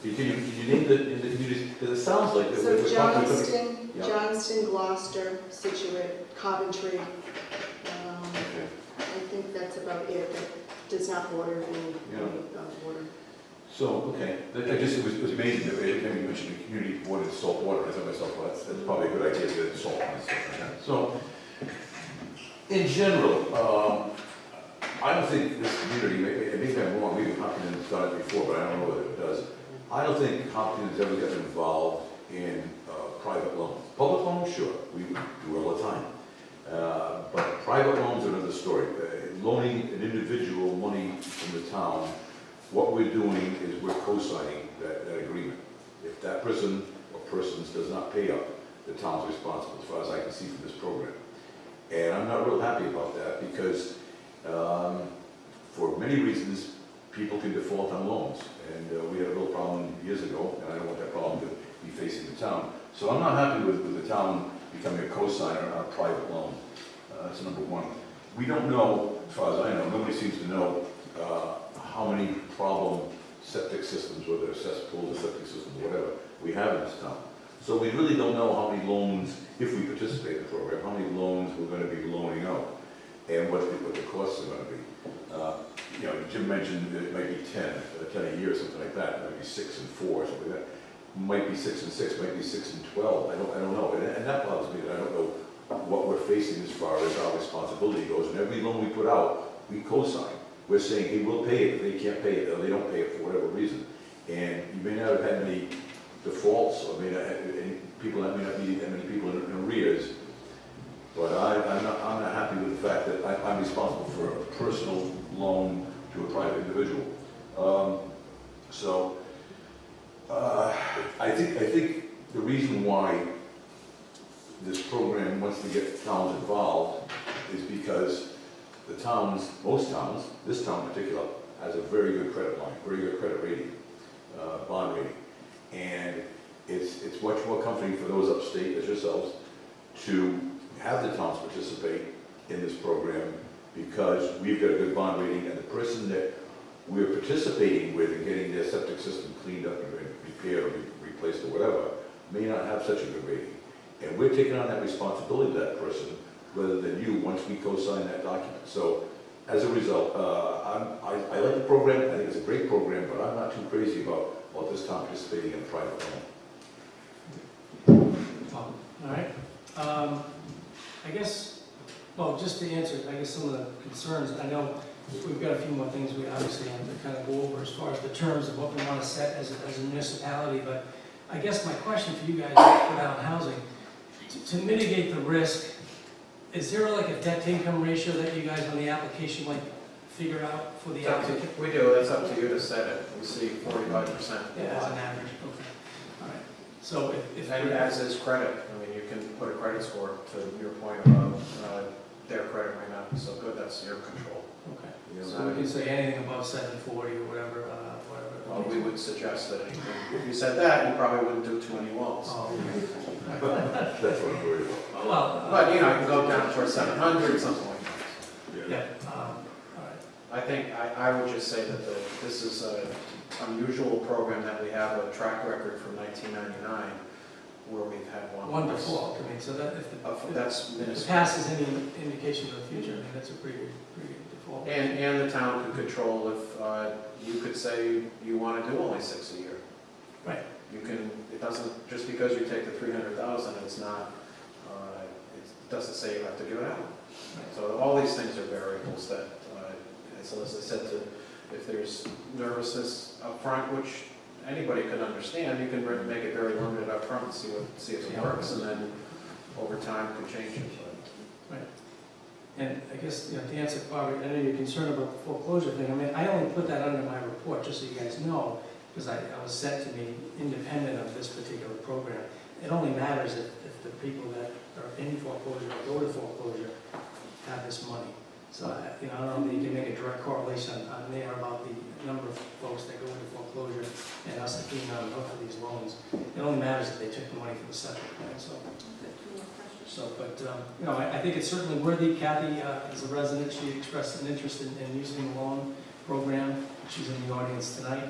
Can you name the communities? Because it sounds like So we're talking. Yeah. Johnston, Gloucester, Situate, Coventry. Okay. I think that's about it. That does not border any water. So, okay, it was amazing that every time you mentioned a community bordered salt water, I thought to myself, well, that's probably a good idea to get salt and stuff like that. So, in general, I don't think this community, maybe I'm wrong, maybe Hopkinton's done it before, but I don't know whether it does. I don't think Hopkinton's ever gotten involved in private loans. Public loans, sure, we do all the time. But private loans are another story. Loaning an individual money from the town, what we're doing is we're co-signing that agreement. If that person or persons does not pay up, the town's responsible, as far as I can see from this program. And I'm not real happy about that because for many reasons, people can default on loans. And we had a real problem years ago, and I don't want that problem to be facing the town. So I'm not happy with the town becoming a co-signer on a private loan. That's number one. We don't know, as far as I know, nobody seems to know how many problem septic systems, whether they're cesspools or septic systems, whatever, we have in this town. So we really don't know how many loans, if we participate in the program, how many loans we're going to be loaning out and what the costs are going to be. Jim mentioned that it might be 10 a year, something like that. It might be 6 and 4, something like that. Might be 6 and 6, might be 6 and 12. I don't know. And that bothers me that I don't know what we're facing as far as our responsibility goes. And every loan we put out, we co-sign. we're saying he will pay it, if they can't pay it, or they don't pay it for whatever reason. And you may not have had any defaults, or may not have any people, that may not be that many people in arrears, but I'm not happy with the fact that I'm responsible for a personal loan to a private individual. I think the reason why this program wants to get towns involved is because the towns, most towns, this town in particular, has a very good credit line, very good credit rating, bond rating. And it's much more comforting for those upstate as yourselves to have the towns participate in this program because we've got a good bond rating, and the person that we're participating with in getting their septic system cleaned up and repaired or replaced or whatever may not have such a good rating. And we're taking on that responsibility to that person rather than you once we co-sign that document. So as a result, I like the program. I think it's a great program, but I'm not too crazy about this town participating in a private loan. All right. I guess, well, just to answer, I guess some of the concerns, I know we've got a few more things we obviously have to kind of go over as far as the terms of what we want to set as a municipality, but I guess my question for you guys for down housing, to mitigate the risk, is there like a debt to income ratio that you guys on the application like figure out for the It's up to- applicant? We do, it's up to you to set it. We see 45%. Yeah, as an average, okay. All right. So if And as is credit, I mean, you can put a credit score to your point about their credit may not be so good, that's your control. okay. So we can say anything above 740 or whatever, Well, we would suggest that anything, if you said that, you probably wouldn't do too many loans. Oh, That's what I'm worried about. well, But, you know, you can go down towards 700, something like that. yeah, all right. I think, I would just say that this is an unusual program that we have a track record from 1999 where we've had one. One default, I mean, so that if That's if it minuscule. passes any indication of the future, I mean, that's a pretty good default. And the town could control if you could say you want to do only 6 a year. Right. You can, it doesn't, just because you take the 300,000, it's not, it doesn't say you have to give it out. Right. So all these things are variables that, so as I said, if there's nervousness up front, which anybody could understand, you can make it very limited up front and see if it works, and then over time could change it. Right. And I guess, to answer, Barbara, I know you're concerned about the foreclosure thing. I mean, I only put that under my report, just so you guys know, because I was set to be independent of this particular program. It only matters if the people that are in foreclosure or go to foreclosure have this money. So, I don't know if you can make a direct correlation on there about the number of folks that go into foreclosure and us being on the hook for these loans. It only matters if they took the money from the septic plan, so. I think it's certainly worthy. Kathy is a resident. She expressed an interest in using the loan program. She's in the audience tonight.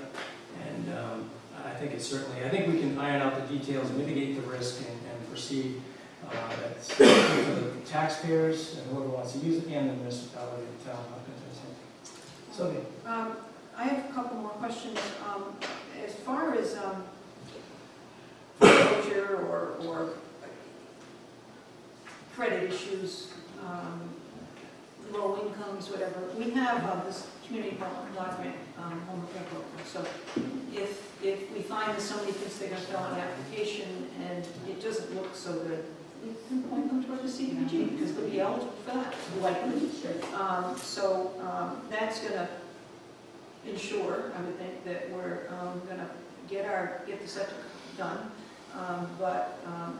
And I think we can iron out the details, mitigate the risk, and proceed. That's for the taxpayers and whoever wants to use it, and the municipality of the town. So, I have a couple more questions. As far as foreclosure or credit issues, low incomes, whatever, we have this community development document, home repair program. So if we find that somebody thinks they're going to fill out an application and it doesn't look so good, we can point them toward the CDBG because they'll be eligible for that, likely. That's going to ensure, I would think, that we're going to get the septic done, but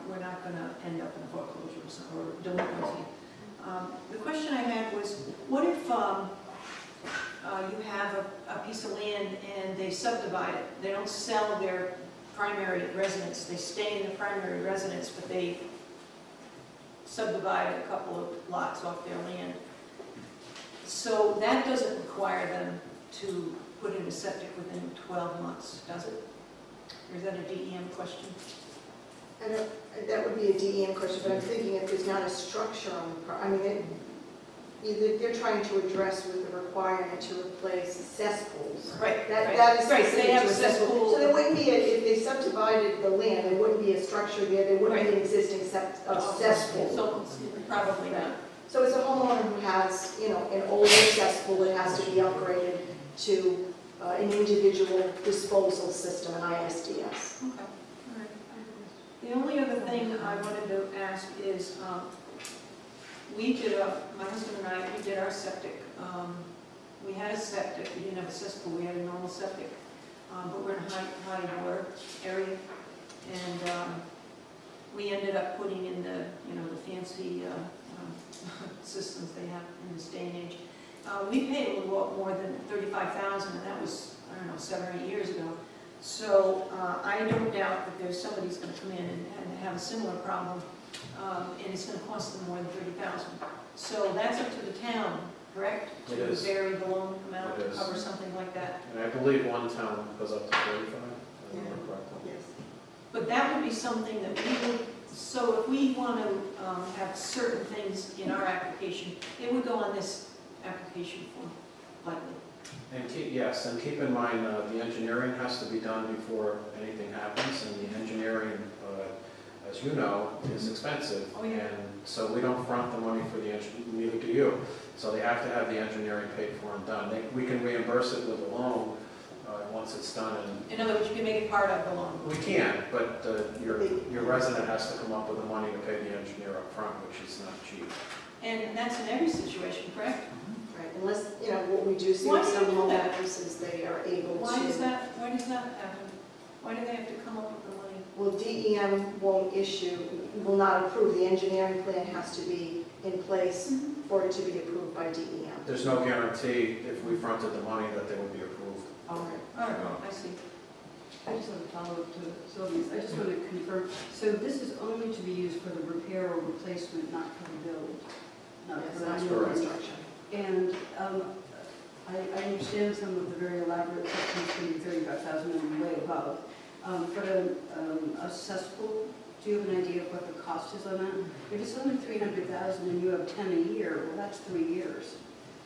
we're not going to end up in foreclosure or delinquency. The question I had was, what if you have a piece of land and they subdivide it? They don't sell their primary residence, they stay in the primary residence, but they subdivide a couple of lots off their land. So that doesn't require them to put in a septic within 12 months, does it? Or is that a DEM question? That would be a DEM question, but I'm thinking if there's not a structure on the they're trying to address with the requirement to replace cesspools. Right, That is right. specific They have to a a cesspool. cesspool. So there wouldn't be, if they subdivided the land, there wouldn't be a structure there, there wouldn't be an existing cesspool. So probably not. So it's a homeowner who has, an older cesspool that has to be upgraded to an individual disposal system, an ISDS. Okay, all right. The only other thing I wanted to ask is, my husband and I, we did our septic. We had a septic, we didn't have a cesspool, we had a normal septic. But we're in a high water area. And we ended up putting in the fancy systems they have in this day and age. We paid a lot more than $35,000, and that was, 7 or 8 years ago. So I don't doubt that there's somebody's going to come in and have a similar problem, and it's going to cost them more than $30,000. So that's up to the town, correct? It To is. vary the loan amount It to is. cover something like that. And I believe one town goes up to 45, if I remember correctly. Yes. But that would be something that we would, so if we want to have certain things in our application, it would go on this application form, likely. And keep in mind, the engineering has to be done before anything happens, and the engineering, as you know, is expensive. Oh, yeah. And so we don't front the money for the engineer, neither do you. So they have to have the engineering paid for and done. We can reimburse it with a loan once it's done, and In other words, you can make it part of the loan. we can, but your resident has to come up with the money to pay the engineer up front, which is not cheap. And that's in every situation, correct? Right, unless, what we do see Why with do some you do that? homeowners is they are able to. Why does that happen? Why do they have to come up with the money? Well, DEM will not approve. The engineering plan has to be in place for it to be approved by DEM. There's no guarantee if we fronted the money that they would be approved. All right. All right, I see. I just want to follow up to Sylvia's. I just want to confirm, so this is only to be used for the repair or replacement, not for the build? Not Yes, for that's the for correct. construction. And I understand some of the very elaborate systems can be $35,000 and way above. For a cesspool, do you have an idea of what the cost is on that? If it's only $300,000 and you have 10 a year, well, that's 3 years.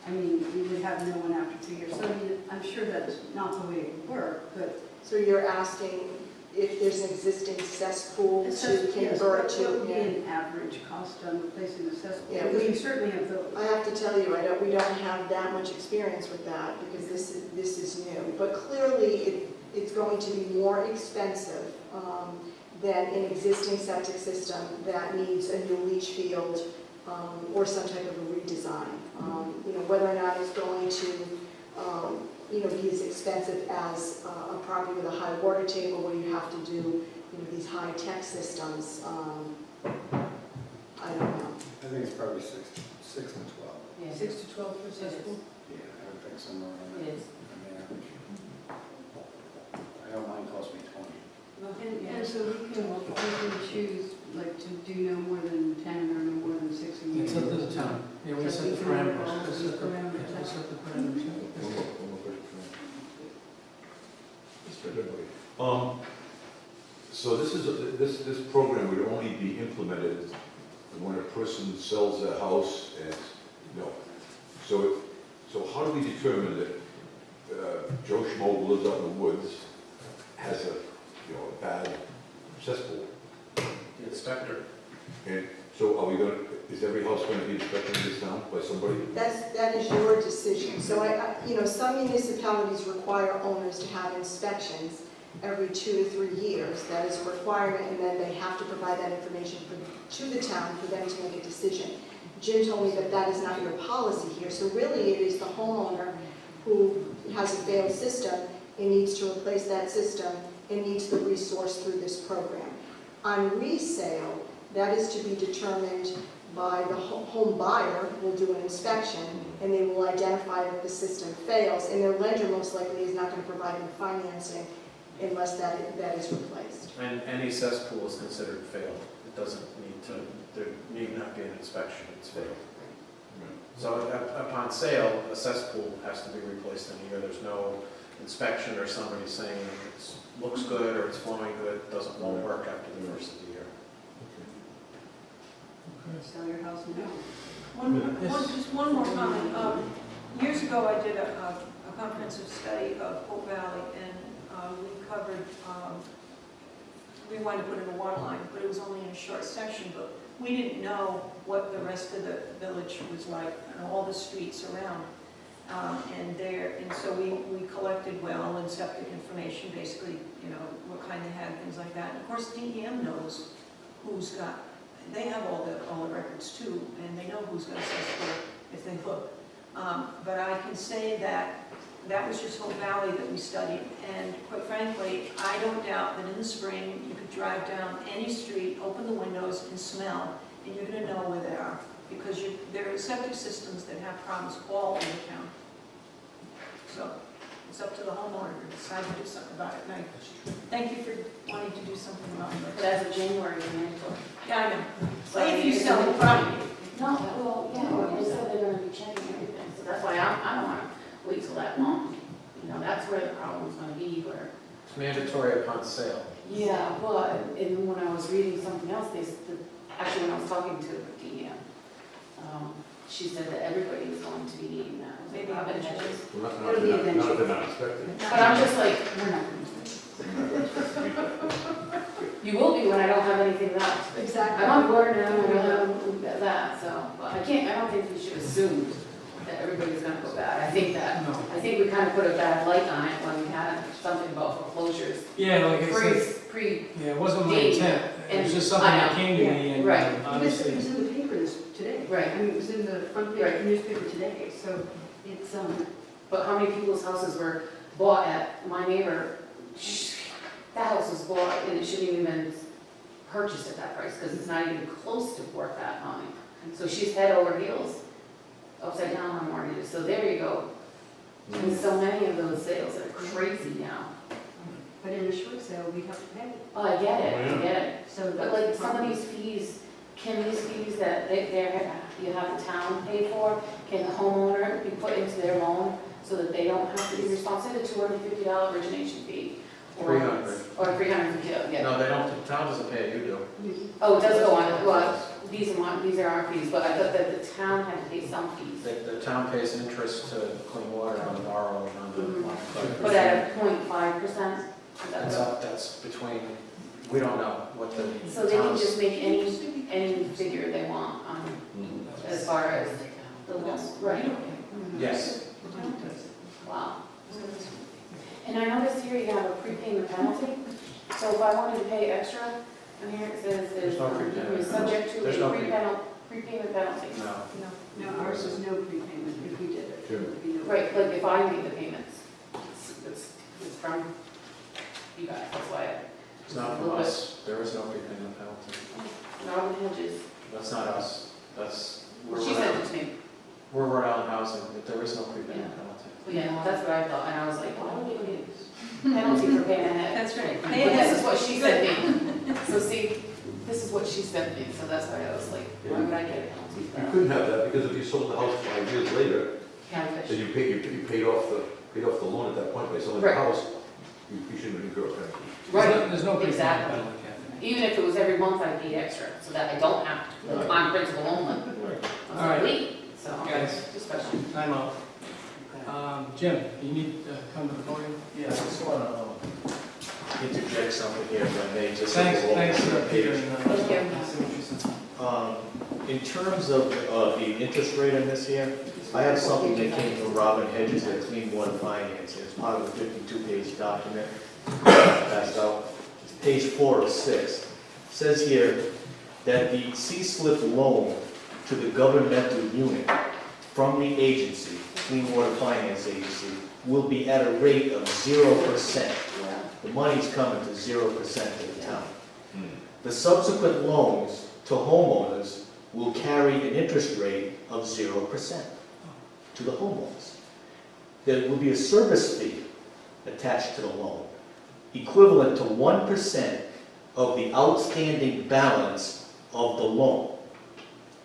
I mean, you would have no one after 3 years. So I mean, I'm sure that's not the way it would work, but. So you're asking if there's an existing cesspool to Yes, convert what would be to? an average cost on replacing the cesspool? Yeah, Because we- you certainly have those. I have to tell you, we don't have that much experience with that because this is new. But clearly, it's going to be more expensive than an existing septic system that needs a new leach field or some type of a redesign. Whether or not it's going to be as expensive as a property with a high water table where you have to do these high-tech systems. I don't know. I think it's probably 6 to 12. Yeah. 6 to 12 for cesspool? Yeah, I would think somewhere around It there. is. I mean, I don't mind cost me 20. And so we can choose, like, to do no more than 10 or no more than 6 a year? It's up to the town. Yeah, we set the parameters. We set the parameters. One more question for me. So this program would only be implemented when a person sells their house and, so how do we determine that Joe Schmo who lives out in the woods has a bad cesspool? The inspector. And so is every house going to be inspected in this town by somebody? That is your decision. So some municipalities require owners to have inspections every 2 to 3 years. That is a requirement, and then they have to provide that information to the town for them to make a decision. Jim told me that is not your policy here. So really, it is the homeowner who has a failed system and needs to replace that system and needs the resource through this program. On resale, that is to be determined by the home buyer will do an inspection, and they will identify that the system fails, and their lender most likely is not going to provide them financing unless that is replaced. And any cesspool is considered failed. It doesn't there need not be an inspection, it's failed. So upon sale, a cesspool has to be replaced in a year. There's no inspection or somebody saying it looks good or it's flowing good, won't work after the first of the year. Sell your house now. Just one more comment. Years ago, I did a comprehensive study of Hope Valley, and we covered, we wanted to put in a water line, but it was only in a short section, but we didn't know what the rest of the village was like and all the streets around. And so we collected well and septic information, basically, you know, what kind they had, things like that. And of course, DEM knows who's got, they have all the records too, and they know who's got assessed for if they look. But I can say that was just Hope Valley that we studied, and quite frankly, I don't doubt that in the spring, you could drive down any street, open the windows and smell, and you're gonna know where they are, because there are septic systems that have problems all over town. So, it's up to the homeowner to decide to do something about it. And I thank you for wanting to do something about But it. as of January, it's mandatory. Yeah, I know. So But if you sell the property. No, well, yeah, well, they said they're gonna be checking everything, so that's why I don't wanna wait till that long. You know, that's where the problem's gonna be, where. It's mandatory upon sale. Yeah, well, and when I was reading something else, actually when I was talking to the, she said that everybody is going to be needing that. Was it Maybe Robin eventually. Hedges? Well, not It'll be if eventually. they're not expected. But I'm just like, we're not gonna You will be when I don't have anything left. Exactly. I'm on board now, and we'll have that, so, but I don't think we should assume that everybody's gonna go bad. I think we kind of put a bad light on it when we had something about foreclosures. Yeah, like I said, Pre, yeah, it wasn't my Date. intent. It was And just something that I know. came to me and Right. It was obviously. in the paper today. Right. I mean, it was in the front page of Right. the newspaper today, so it's, but how many people's houses were bought at, my neighbor, that house was bought and it shouldn't even been purchased at that price, because it's not even close to worth that money. So she's head over heels, upside down on mortgages, so there you go. And so many of those sales are crazy now. but in a short sale, we have to pay. Oh, I get it, So But like some of these fees, can these fees that you have the town pay for, can the homeowner be put into their loan so that they don't have to be responsible, the $250 origination fee? Or- $300. Or $350, yeah. No, they don't, the town doesn't pay it, you do. Oh, it does go on, well, these are our fees, but I thought that the town had to pay some fees. The town pays interest to Clean Water on the borrow and on the. But at a 0.5%? That's between, we don't know what the So they can town's. just make any figure they want on, as far as the loan, right? Yes. Wow. And I noticed here you have a prepayment penalty, so if I wanted to pay extra, and here it says There's no prepayment you're subject to There's no a prepayment penalty. No. No, ours is no prepayment if we did it. Sure. It would be no- Right, like if I make the payments, it's from you guys, that's why It's not from us, there is no prepayment penalty. Robin Hedges, That's not us, that's, we're she Rhode sent Island, it to me. we're Rhode Island Housing, there is no prepayment penalty. Well, yeah, that's what I thought, and I was like, why would we need penalty for paying ahead? That's right. But this is what she sent me. So see, this is what she sent me, so that's why I was like, why would I get a penalty for You that? couldn't have that, because if you sold the house 5 years later, Catfish. then you paid off the loan at that point by selling the Right. house, you shouldn't have incurred a penalty. Right, There's no prepayment exactly. penalty, Kathy. Even if it was every month, I paid extra, so that I don't have to, like, on principal only. I was All right. like, wait, so, Guys. discussion. Time out. Jim, you need to come to the podium? Yeah, I just want to interject something here, if I may, just. Thanks, so we're all thanks, on the same Peter. page. In terms of the interest rate on this here, I have something that came from Robin Hedges at Clean Water Finance. It's part of a 52-page document passed out. It's page 4 of 6. It says here that the C-slip loan to the governmental unit from the agency, Clean Water Finance Agency, will be at a rate of 0%. Yeah. The money's coming to 0% to the town. The subsequent loans to homeowners will carry an interest rate of 0% to the homeowners. There will be a service fee attached to the loan, equivalent to 1% of the outstanding balance of the loan.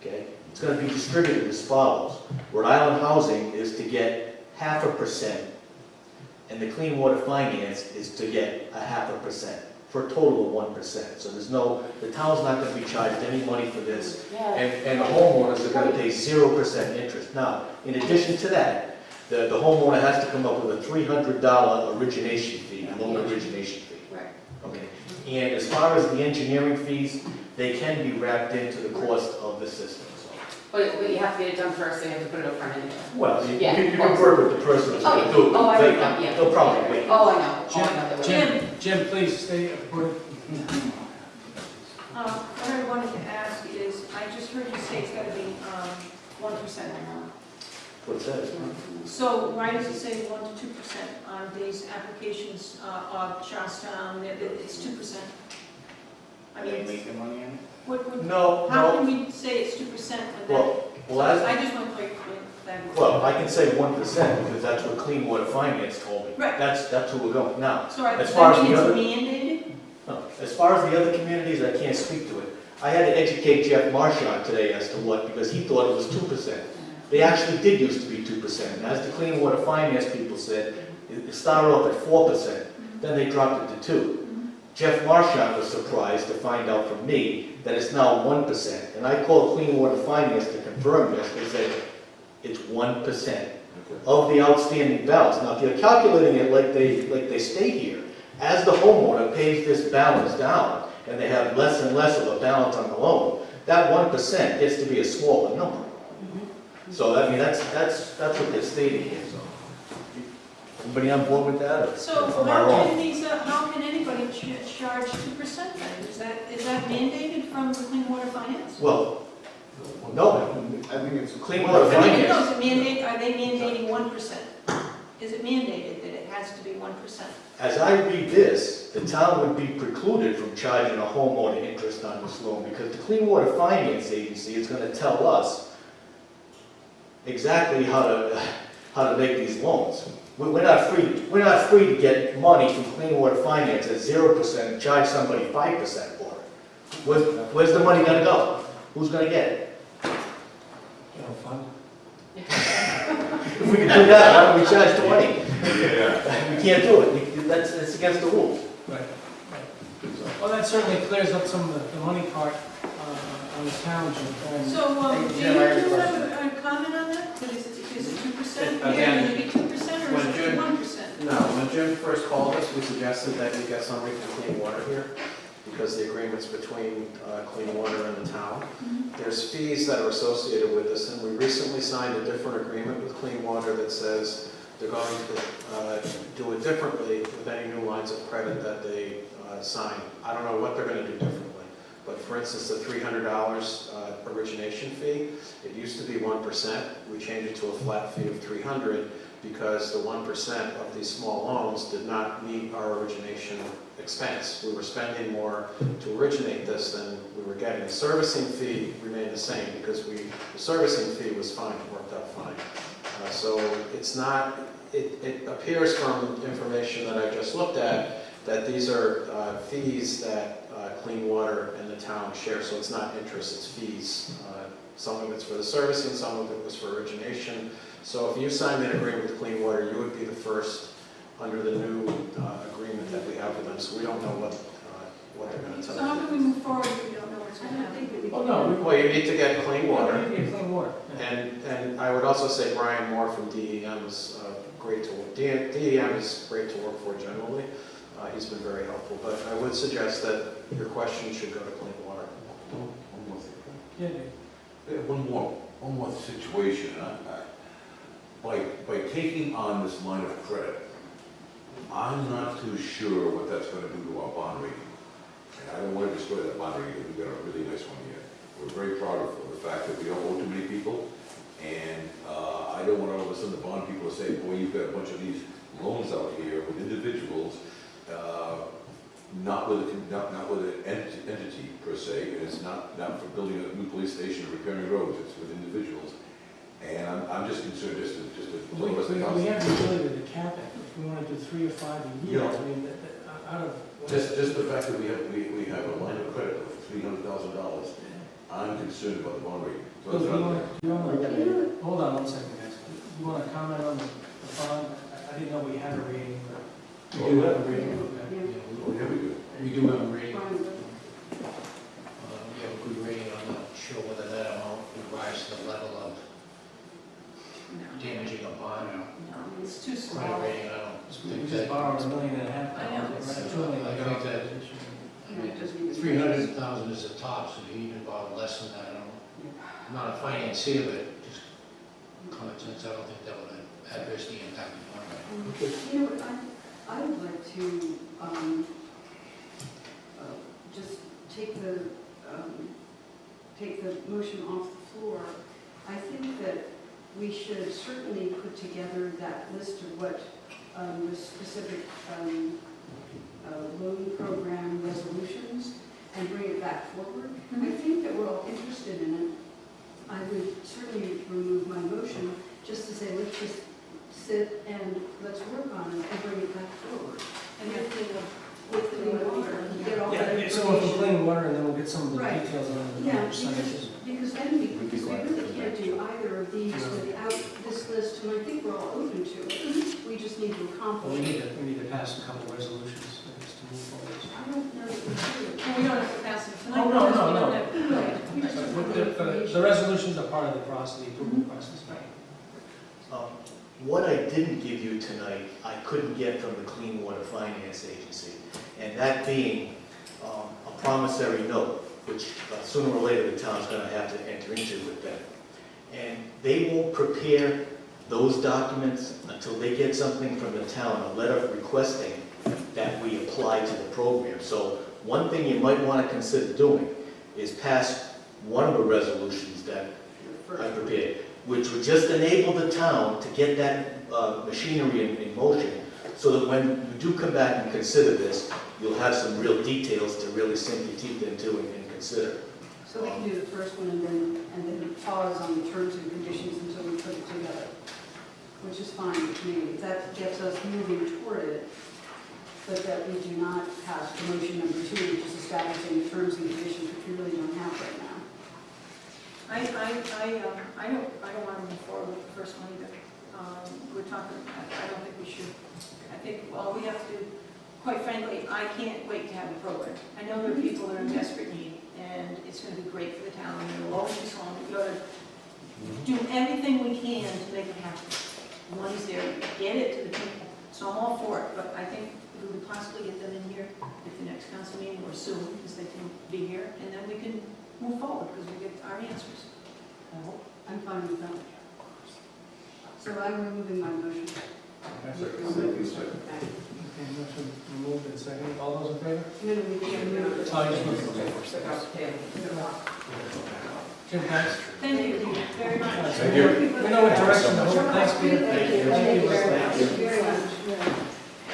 Okay? It's going to be distributed as follows. Rhode Island Housing is to get 0.5%, and the Clean Water Finance is to get 0.5%, for a total of 1%. So the town's not going to be charged any money for this, Yeah. and the homeowners are going to pay 0% interest. Now, in addition to that, the homeowner has to come up with a $300 origination fee, loan origination fee. Right. Okay. And as far as the engineering fees, they can be wrapped into the cost of the system, so. But you have to get it done first, so you have to put it up front anyway. Well, you Yeah. can work with the person that's gonna do it. Oh, I They- know, yeah. They'll probably wait. Oh, I know. Oh, I know they will. Jim, please stay put. What I wanted to ask is, I just heard you say it's gotta be 1% now. What's that? So why does it say 1 to 2% on these applications of Charlestown, it's 2%? I Are they mean, making money on it? No, how no. can we say it's 2% when that? Well, as, I just want to clarify that. well, I can say 1% because that's what Clean Water Finance told me. Right. That's who we're going. Now, So I as far as mean the it's other- mandated? no, as far as the other communities, I can't speak to it. I had to educate Jeff Marchand today as to what, because he thought it was 2%. They actually did used to be 2%. And as the Clean Water Finance people said, it started off at 4%, then they dropped it to 2%. Jeff Marchand was surprised to find out from me that it's now 1%. And I called Clean Water Finance to confirm this. They said it's 1% of the outstanding balance. Now, if you're calculating it like they state here, as the homeowner pays this balance down and they have less and less of a balance on the loan, that 1% gets to be a smaller number. So, I mean, that's what they're stating here, so. Everybody on board with that? Or So am I wrong? how can anybody charge 2% then? Is that mandated from the Clean Water Finance? Well, no. I think it's. Clean Water No, Finance. is it mandate, are they mandating 1%? Is it mandated that it has to be 1%? As I read this, the town would be precluded from charging a homeowner interest on this loan because the Clean Water Finance Agency is going to tell us exactly how to make these loans. We're not free to get money from Clean Water Finance at 0% and charge somebody 5% for it. Where's the money going to go? Who's going to get it? If we can do that, why don't we charge 20? Yeah. We can't do it. That's against the rules. Right. Well, that certainly clears up some of the money part on the town, Jim. And- So, do you Jim, I have a have a comment on that? Is it 2%? Again, Is it 2% or when is it Jim- 1%? No, when Jim first called us, we suggested that we get somebody from Clean Water here, because the agreement's between Clean Water and the town. There's fees that are associated with this, and we recently signed a different agreement with Clean Water that says they're going to do it differently with any new lines of credit that they sign. I don't know what they're going to do differently, but for instance, the $300 origination fee, it used to be 1%. We changed it to a flat fee of $300 because the 1% of these small loans did not meet our origination expense. We were spending more to originate this than we were getting. The servicing fee remained the same because the servicing fee was fine, it worked out fine. So it's not, it appears from information that I just looked at that these are fees that Clean Water and the town share, so it's not interest, it's fees. Some of it's for the servicing, some of it was for origination. So if you signed an agreement with Clean Water, you would be the first under the new agreement that we have with them, so we don't know what they're going to tell So how you. can we move forward if we don't know what's going to happen? Oh, no. Well, you need to get Clean Water. We need clean water. And I would also say Brian Moore from DEM is great to work. DEM is great to work for generally. He's been very helpful, but I would suggest that your question should go to Clean Water. One more thing. Yeah, Dave. Yeah, one more situation. By taking on this line of credit, I'm not too sure what that's going to do to our bond rating. And I don't want to destroy that bond rating, we've got a really nice one here. We're very proud of the fact that we don't owe too many people, and I don't want all of a sudden the bond people to say, boy, you've got a bunch of these loans out here with individuals, not with an entity per se, and it's not for building a new police station or repairing roads, it's with individuals. And I'm just concerned just to We tell us the have council. the ability to cap it, if we want to do 3 or 5 a year, Yeah. I mean, out of. Just the fact that we have a line of credit of $300,000, I'm concerned about the bond rating. So Bill, that's do you not- want to, hold on one second, guys. You want to comment on the bond? I didn't know we had a rating, but we do have a rating. Okay. Yeah, Oh, yeah, we do. we do have a rating. Brian, We have a good rating. I'm not sure whether that amount would rise to the level of damaging the a bond, No, it's too credit small. rating, I don't We think just that. borrowed $1.5 million. I know, it's- Right, $2 million. I think that- I mean, it doesn't even- 300,000 is the top, so if you even borrow less than that, I don't, I'm not a financier, but just common sense, I don't think that would adversely impact the bond. You know, what, I would like to just take the motion off the floor. I think that we should certainly put together that list of what the specific loan program resolutions and bring it back forward. I think that we're all interested in it. I would certainly remove my motion just to say, let's just sit and let's work on it and bring it back forward. And if they With clean water, and get all that Yeah, so with the information. clean water, and then we'll get some of the Right. details on the Yeah, percentages. because then we really can't do either of these without this list, and I think we're all open to it. We just need to Well, accomplish it. we need to pass a couple resolutions, I guess, to move forward. I don't know that we do. Well, we don't have to pass it tonight. Oh, no, because we no, don't no. have- Right, we just But want the resolutions are part of the process, the approval process. What I didn't give you tonight, I couldn't get from the Clean Water Finance Agency, and that being a promissory note, which sooner or later the town's going to have to enter into with them. And they won't prepare those documents until they get something from the town, a letter requesting that we apply to the program. So one thing you might want to consider doing is pass one of the resolutions that I prepared, which would just enable the town to get that machinery in motion, so that when you do come back and consider this, you'll have some real details to really sink your teeth into and consider. So we can do the first one and then pause on the terms and conditions until we put it together, which is fine with me. If that gets us moving toward it, but that we do not pass motion number 2, which is establishing the terms and conditions, which we really don't have right now. I don't want to move forward with the first one either. We're talking, I don't think we should. I think, well, we have to, quite frankly, I can't wait to have a program. I know there are people that are in desperate need, and it's going to be great for the town, and it'll always be strong. We've got to do everything we can to make it happen. The money's there, get it to the people. So I'm all for it, but I think if we could possibly get them in here at the next council meeting or soon, because they can be here, and then we can move forward, because we get our answers. I hope. I'm fine with that. So I'm removing my motion. Okay, motion removed and seconded. All those in favor? No, no, we can't move it. Oh, you just moved it. Jim, thanks. Thank you very much. Thank you. We know what direction to move. Thanks, Peter. Thank you very much. Thank you very much.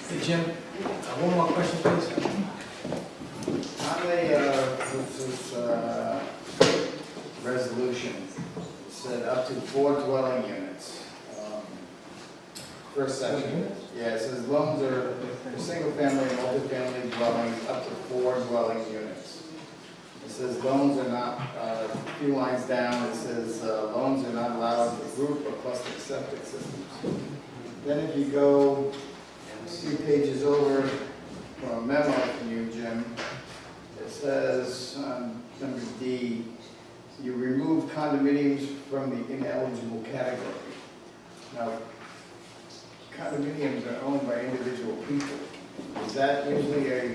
Hey, Jim, one more question, please. On this resolution, it said up to 4 dwelling units. First section. Yeah, it says loans are for single-family and multifamily dwellings, up to 4 dwelling units. It says loans are not, a few lines down, it says loans are not allowed for group or cluster septic systems. Then if you go a few pages over from a memo from you, Jim, it says, number D, you remove condominiums from the ineligible category. Now, condominiums are owned by individual people. Is that usually a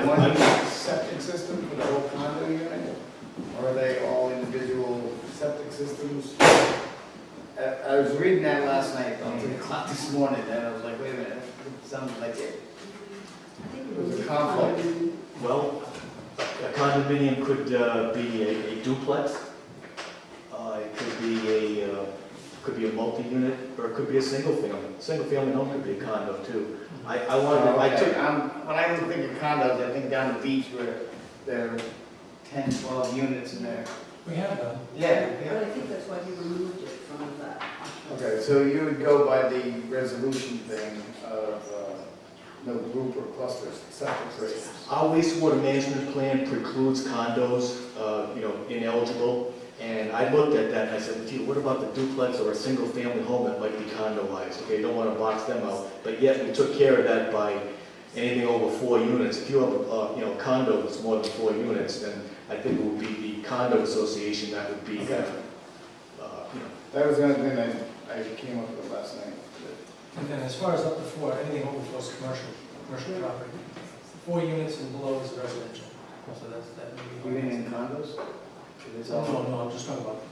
one septic system for the whole condo unit? Or are they all individual septic systems? I was reading that last night, about 3 o'clock this morning, and I was like, wait a minute, that sounds like it. I think There's a it was conflict. Well, a condominium could be a duplex. It could be a multi-unit, or it could be a single family. Single family home could be a condo too. I took, When I think of condos, I think down the beach where there are 10, 12 units in there. We have done. Yeah, But I think that's why he removed it from that. Okay, so you would go by the resolution thing of no group or clusters, septic systems. our wastewater management plan precludes condos, ineligible. And I looked at that and I said, gee, what about the duplex or a single-family home that might be condo-wise? Okay, don't want to box them out, but yet we took care of that by anything over 4 units. If you have a condo that's more than 4 units, then I think it would be the condo association that would be, That was the only thing that I came up with last night. And then as far as up to 4, anything over 4 is commercial property. 4 units and below is residential. So that may be. Even in condos? No, I'm just talking about.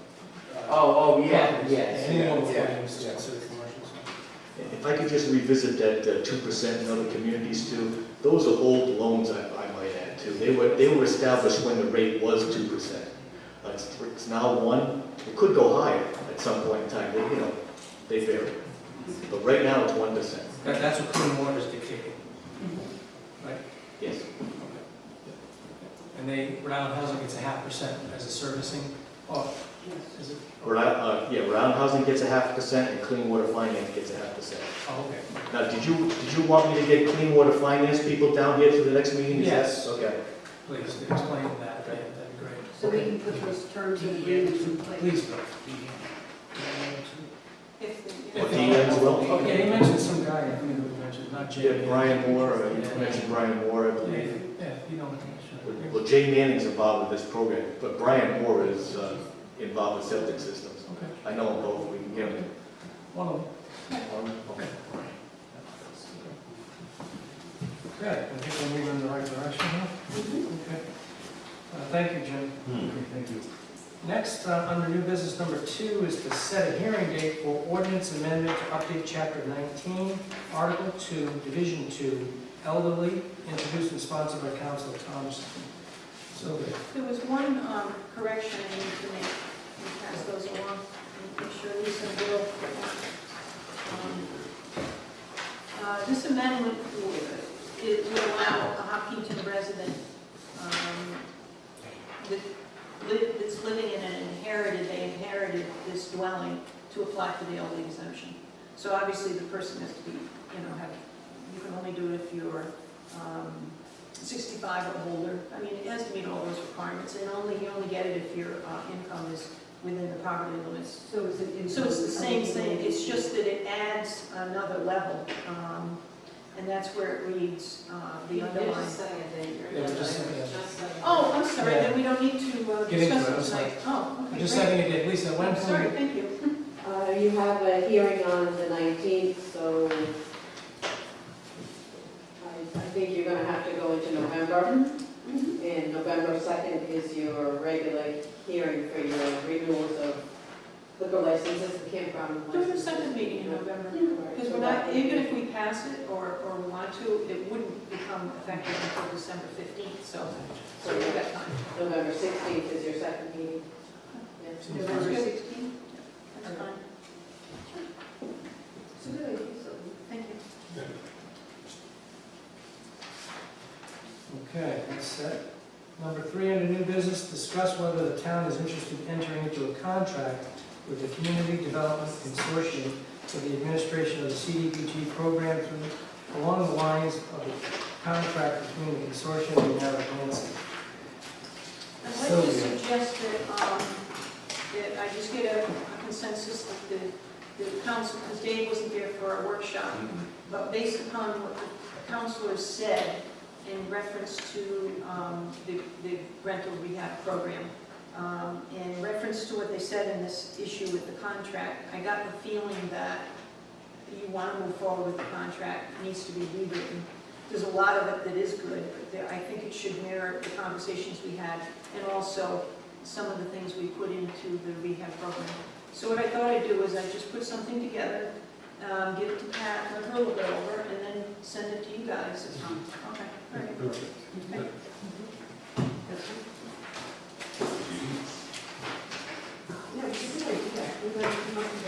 Yes. Anything over 4 Yeah, units is yeah. considered commercial. So. if I could just revisit that 2% in other communities too, those are old loans, I might add too. They were established when the rate was 2%. It's now 1, it could go higher at some point in time, they vary. But right now, it's 1%. That's what clean water is dictating, right? Yes. And Rhode Island Housing gets 0.5% as a servicing. Oh, is it? Rhode Island Housing gets 0.5% and Clean Water Finance gets 0.5%. Oh, okay. Now, did you want me to get Clean Water Finance people down here for the next meeting? Is that- Yes. Okay. Please explain that. Yeah, that'd be great. So we can put those terms and agreements in place. Please, Bill. Or Dean as well? Okay, he mentioned some guy, I mean, who mentioned, not Jay. Yeah, Brian Moore, you mentioned Brian Moore, I believe. Yeah, you know, sure. Well, Jay Manning's involved with this program, but Brian Moore is involved with septic systems. Okay, I know them both, we can get them. one of them. Okay. Okay, I think we're moving in the right direction here. Okay. Thank you, Jim. Thank you. Next, under new business number 2 is to set a hearing date for ordinance amendment to update chapter 19, article 2, division 2, elderly, introduced and sponsored by Councilor Thompson. So, There was one correction I need to make, and pass those along, and make sure Lisa will. This amendment would allow a Hopkinton resident that's living in they inherited this dwelling to apply for the elderly exemption. So obviously the person has to be, you can only do it if you're 65 or older. I mean, it has to meet all those requirements, and you only get it if your income is within the poverty limits. So it's an. So it's the same thing, it's just that it adds another level, and that's where it reads the underlying. yeah, we're just setting it. Oh, I'm sorry, Yeah. then we don't need to Get into discuss it, it I'm tonight. Oh, okay, Just great. setting a date. Lisa, when I'm sorry, can thank you. You have a hearing on the 19th, so I think you're going to have to go into November. And November 2nd is your regular hearing for your renewals of liquor licenses, the campground Do it a licenses. second meeting in November, because So we're that not, would even be- if we pass it or we want to, it wouldn't become effective until December 15th, so we've got time. November 16th is your second meeting. Yes. November Good. 16th? That's fine, So good. thank you. Okay, that's set. Number 3 under new business, discuss whether the town is interested in entering into a contract with the Community Development Consortium for the administration of the CDBG program along the lines of the contract between the consortium and Narragansett. I'd like to suggest that I just get a consensus that the council, because Dave wasn't there for our workshop, but based upon what the councilors said in reference to the rental rehab program, in reference to what they said in this issue with the contract, I got the feeling that you want to move forward with the contract, it needs to be rewritten. There's a lot of it that is good, but I think it should mirror the conversations we had, and also some of the things we put into the rehab program. So what I thought I'd do is I'd just put something together, give it to Pat, let her look it over, and then send it to you guys. Okay, all right. Okay. Yeah, we should do that. We're going to come up with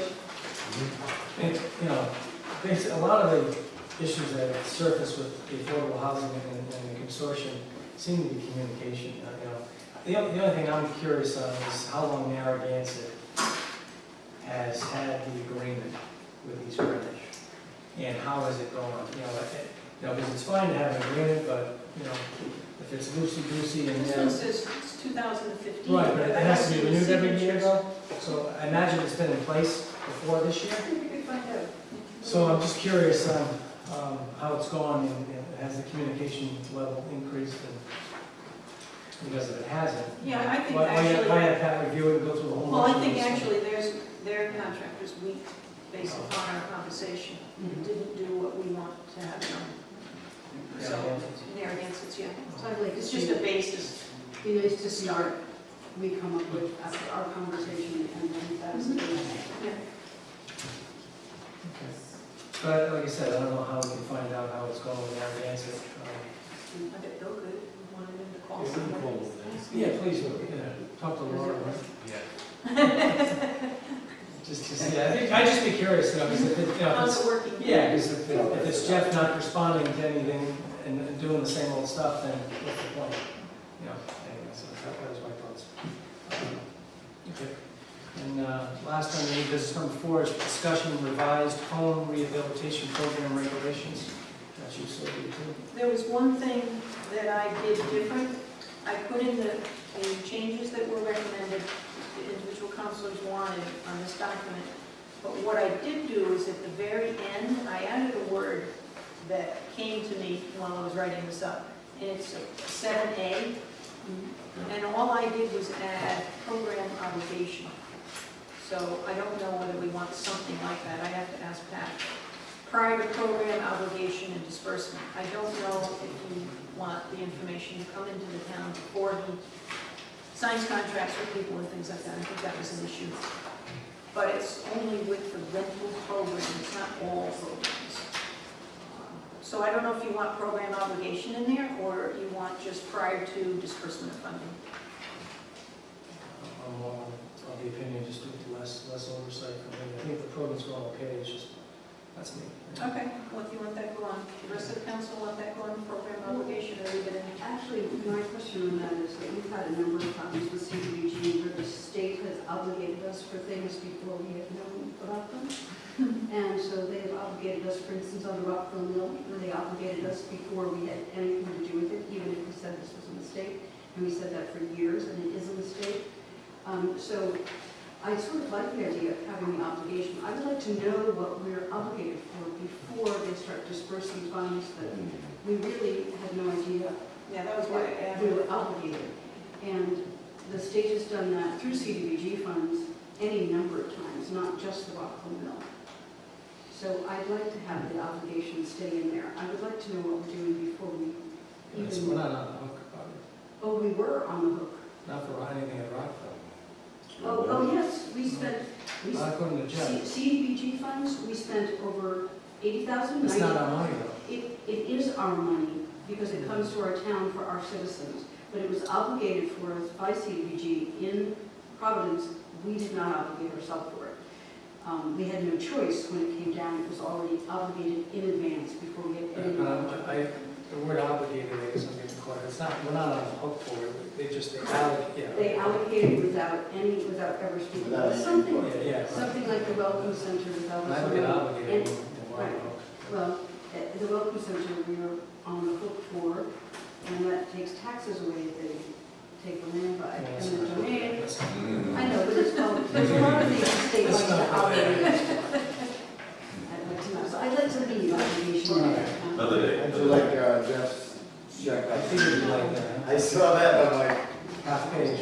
And, a lot of the issues that surface with the affordable housing and the consortium seem to be communication. The only thing I'm curious on is how long Narragansett has had the agreement with East Greenwich, and how is it going? Because it's fine to have an agreement, but if it's loosey-goosey and, This one says it's 2015. right, but it has to be I renewed see the every year signatures. though? So I imagine it's been in place before this year? I think we could find out. So I'm just curious how it's going and has the communication level increased? And because if it hasn't, Yeah, I think why actually, have Pat review it and go through the whole? well, I motion think and stuff? actually their contract was weak based upon our conversation. It didn't do what we want to have done. So, Narragansett, yeah. So I'd like to It's see, just a basis. be nice to see what we come up with after our conversation, and then that's the Yeah. Okay. But like I said, I don't know how we can find out how it's going with Narragansett. I bet Bill could, we wanted him to call You can someone. call them. Yeah, please, talk to Laura, right? Yeah. Just to see, I'd just be curious, because if it, How's it's, it working? yeah, because if it's Jeff not responding to anything and doing the same old stuff, then what's the point? Anyway, so that was my thoughts. Okay. And last on the new business number 4 is discussion of revised home rehabilitation program regulations. That's you, Sylvia, too. There was one thing that I did different. I put in the changes that were recommended, the individual counselors wanted on this document. But what I did do is at the very end, I added a word that came to me while I was writing this up. And it's 7A. And all I did was add program obligation. So I don't know whether we want something like that. I have to ask Pat. Prior to program obligation and disbursement. I don't know if you want the information to come into the town before he signs contracts with people and things like that. I think that was an issue. But it's only with the rental program, it's not all programs. So I don't know if you want program obligation in there, or you want just prior to disbursement of funding. I'm of the opinion, just do it less oversight. I think the program's going okay, it's just, that's me. Okay, well, if you want that go on, the rest of the council want that go on program obligation, or leave it in? Actually, my question on that is that we've had a number of times with CDBG where the state has obligated us for things before we have known about them. And so they have obligated us, for instance, on the Rockville Mill, where they obligated us before we had anything to do with it, even if we said this was a mistake. And we said that for years, and it is a mistake. So I sort of like the idea of having the obligation. I would like to know what we're obligated for before they start dispersing funds that we really had no idea Yeah, that was why I that we added. were obligated. And the state has done that through CDBG funds any number of times, not just the Rockville Mill. So I'd like to have the obligation stay in there. I would like to know what we're doing before we We're even, not on the hook about it, oh, we were on the hook. not for anything at Rockville. Oh, yes, we spent, Not according to Jeff. CDBG funds, we spent over 80,000. It's not our money though. It is our money because it comes to our town for our citizens. But it was obligated for us by CDBG in Providence. We did not obligate ourselves for it. We had no choice when it came down. It was already obligated in advance before we had any knowledge. The word obligated, I guess I'm getting caught. It's not, we're not on the hook for it. They allocate, yeah. They allocated without ever speaking. Without any Something, input. Yeah. something like the Welcome Center without And I us don't get knowing. obligated. And- right. Well, the Welcome Center, we are on the hook for, and that takes taxes away if they take the land by. And the domain, I know, but it's called, there's a lot of things the state likes to operate. I'd like to leave obligation there. Another day. How'd you like Jeff's check? I figured you'd like that. I saw that, but I'm like, Half page.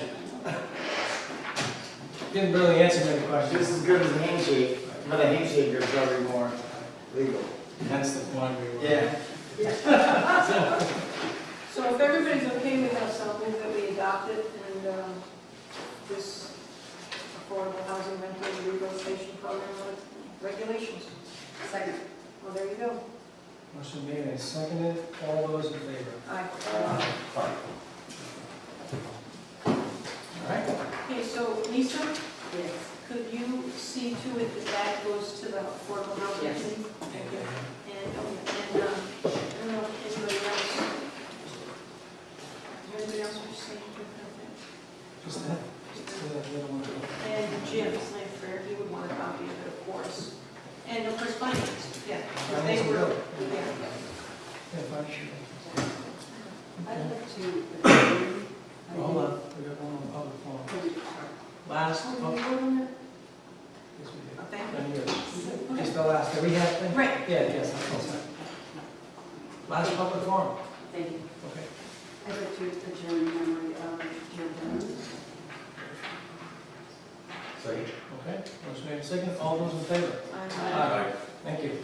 Didn't really answer many questions. just as good as a handshake, but a handshake is probably more legal. That's the point we were. Yeah. So if everybody's okay with us, I'll move that we adopt it and this affordable housing rental rehabilitation program regulations. Second. Well, there you go. Motion made and seconded. All those in favor? Aye. All right. Okay, so Lisa, Yes. could you see to it that that goes to the affordable housing? Yes. Thank you. And I don't know if anybody else, is there anybody else who's saying anything? Just that. Just that little one. And Jim Slamford, he would want a copy of it, of course. And of course, finance, yeah. 'cause they were, yeah. Yeah, fine. I'd like to adjourn. Hold on, we got one on public forum. Oh, Last, did oh, we vote on that? yes, we did. Okay. Then yours. Just the last, the rehab thing? Right. Yeah, yes, that's all. Last public forum, Thank you. okay. I'd like to adjourn in memory of Jill Jones. Second. Okay, motion made second, all those in favor? Aye. Aye. Thank you.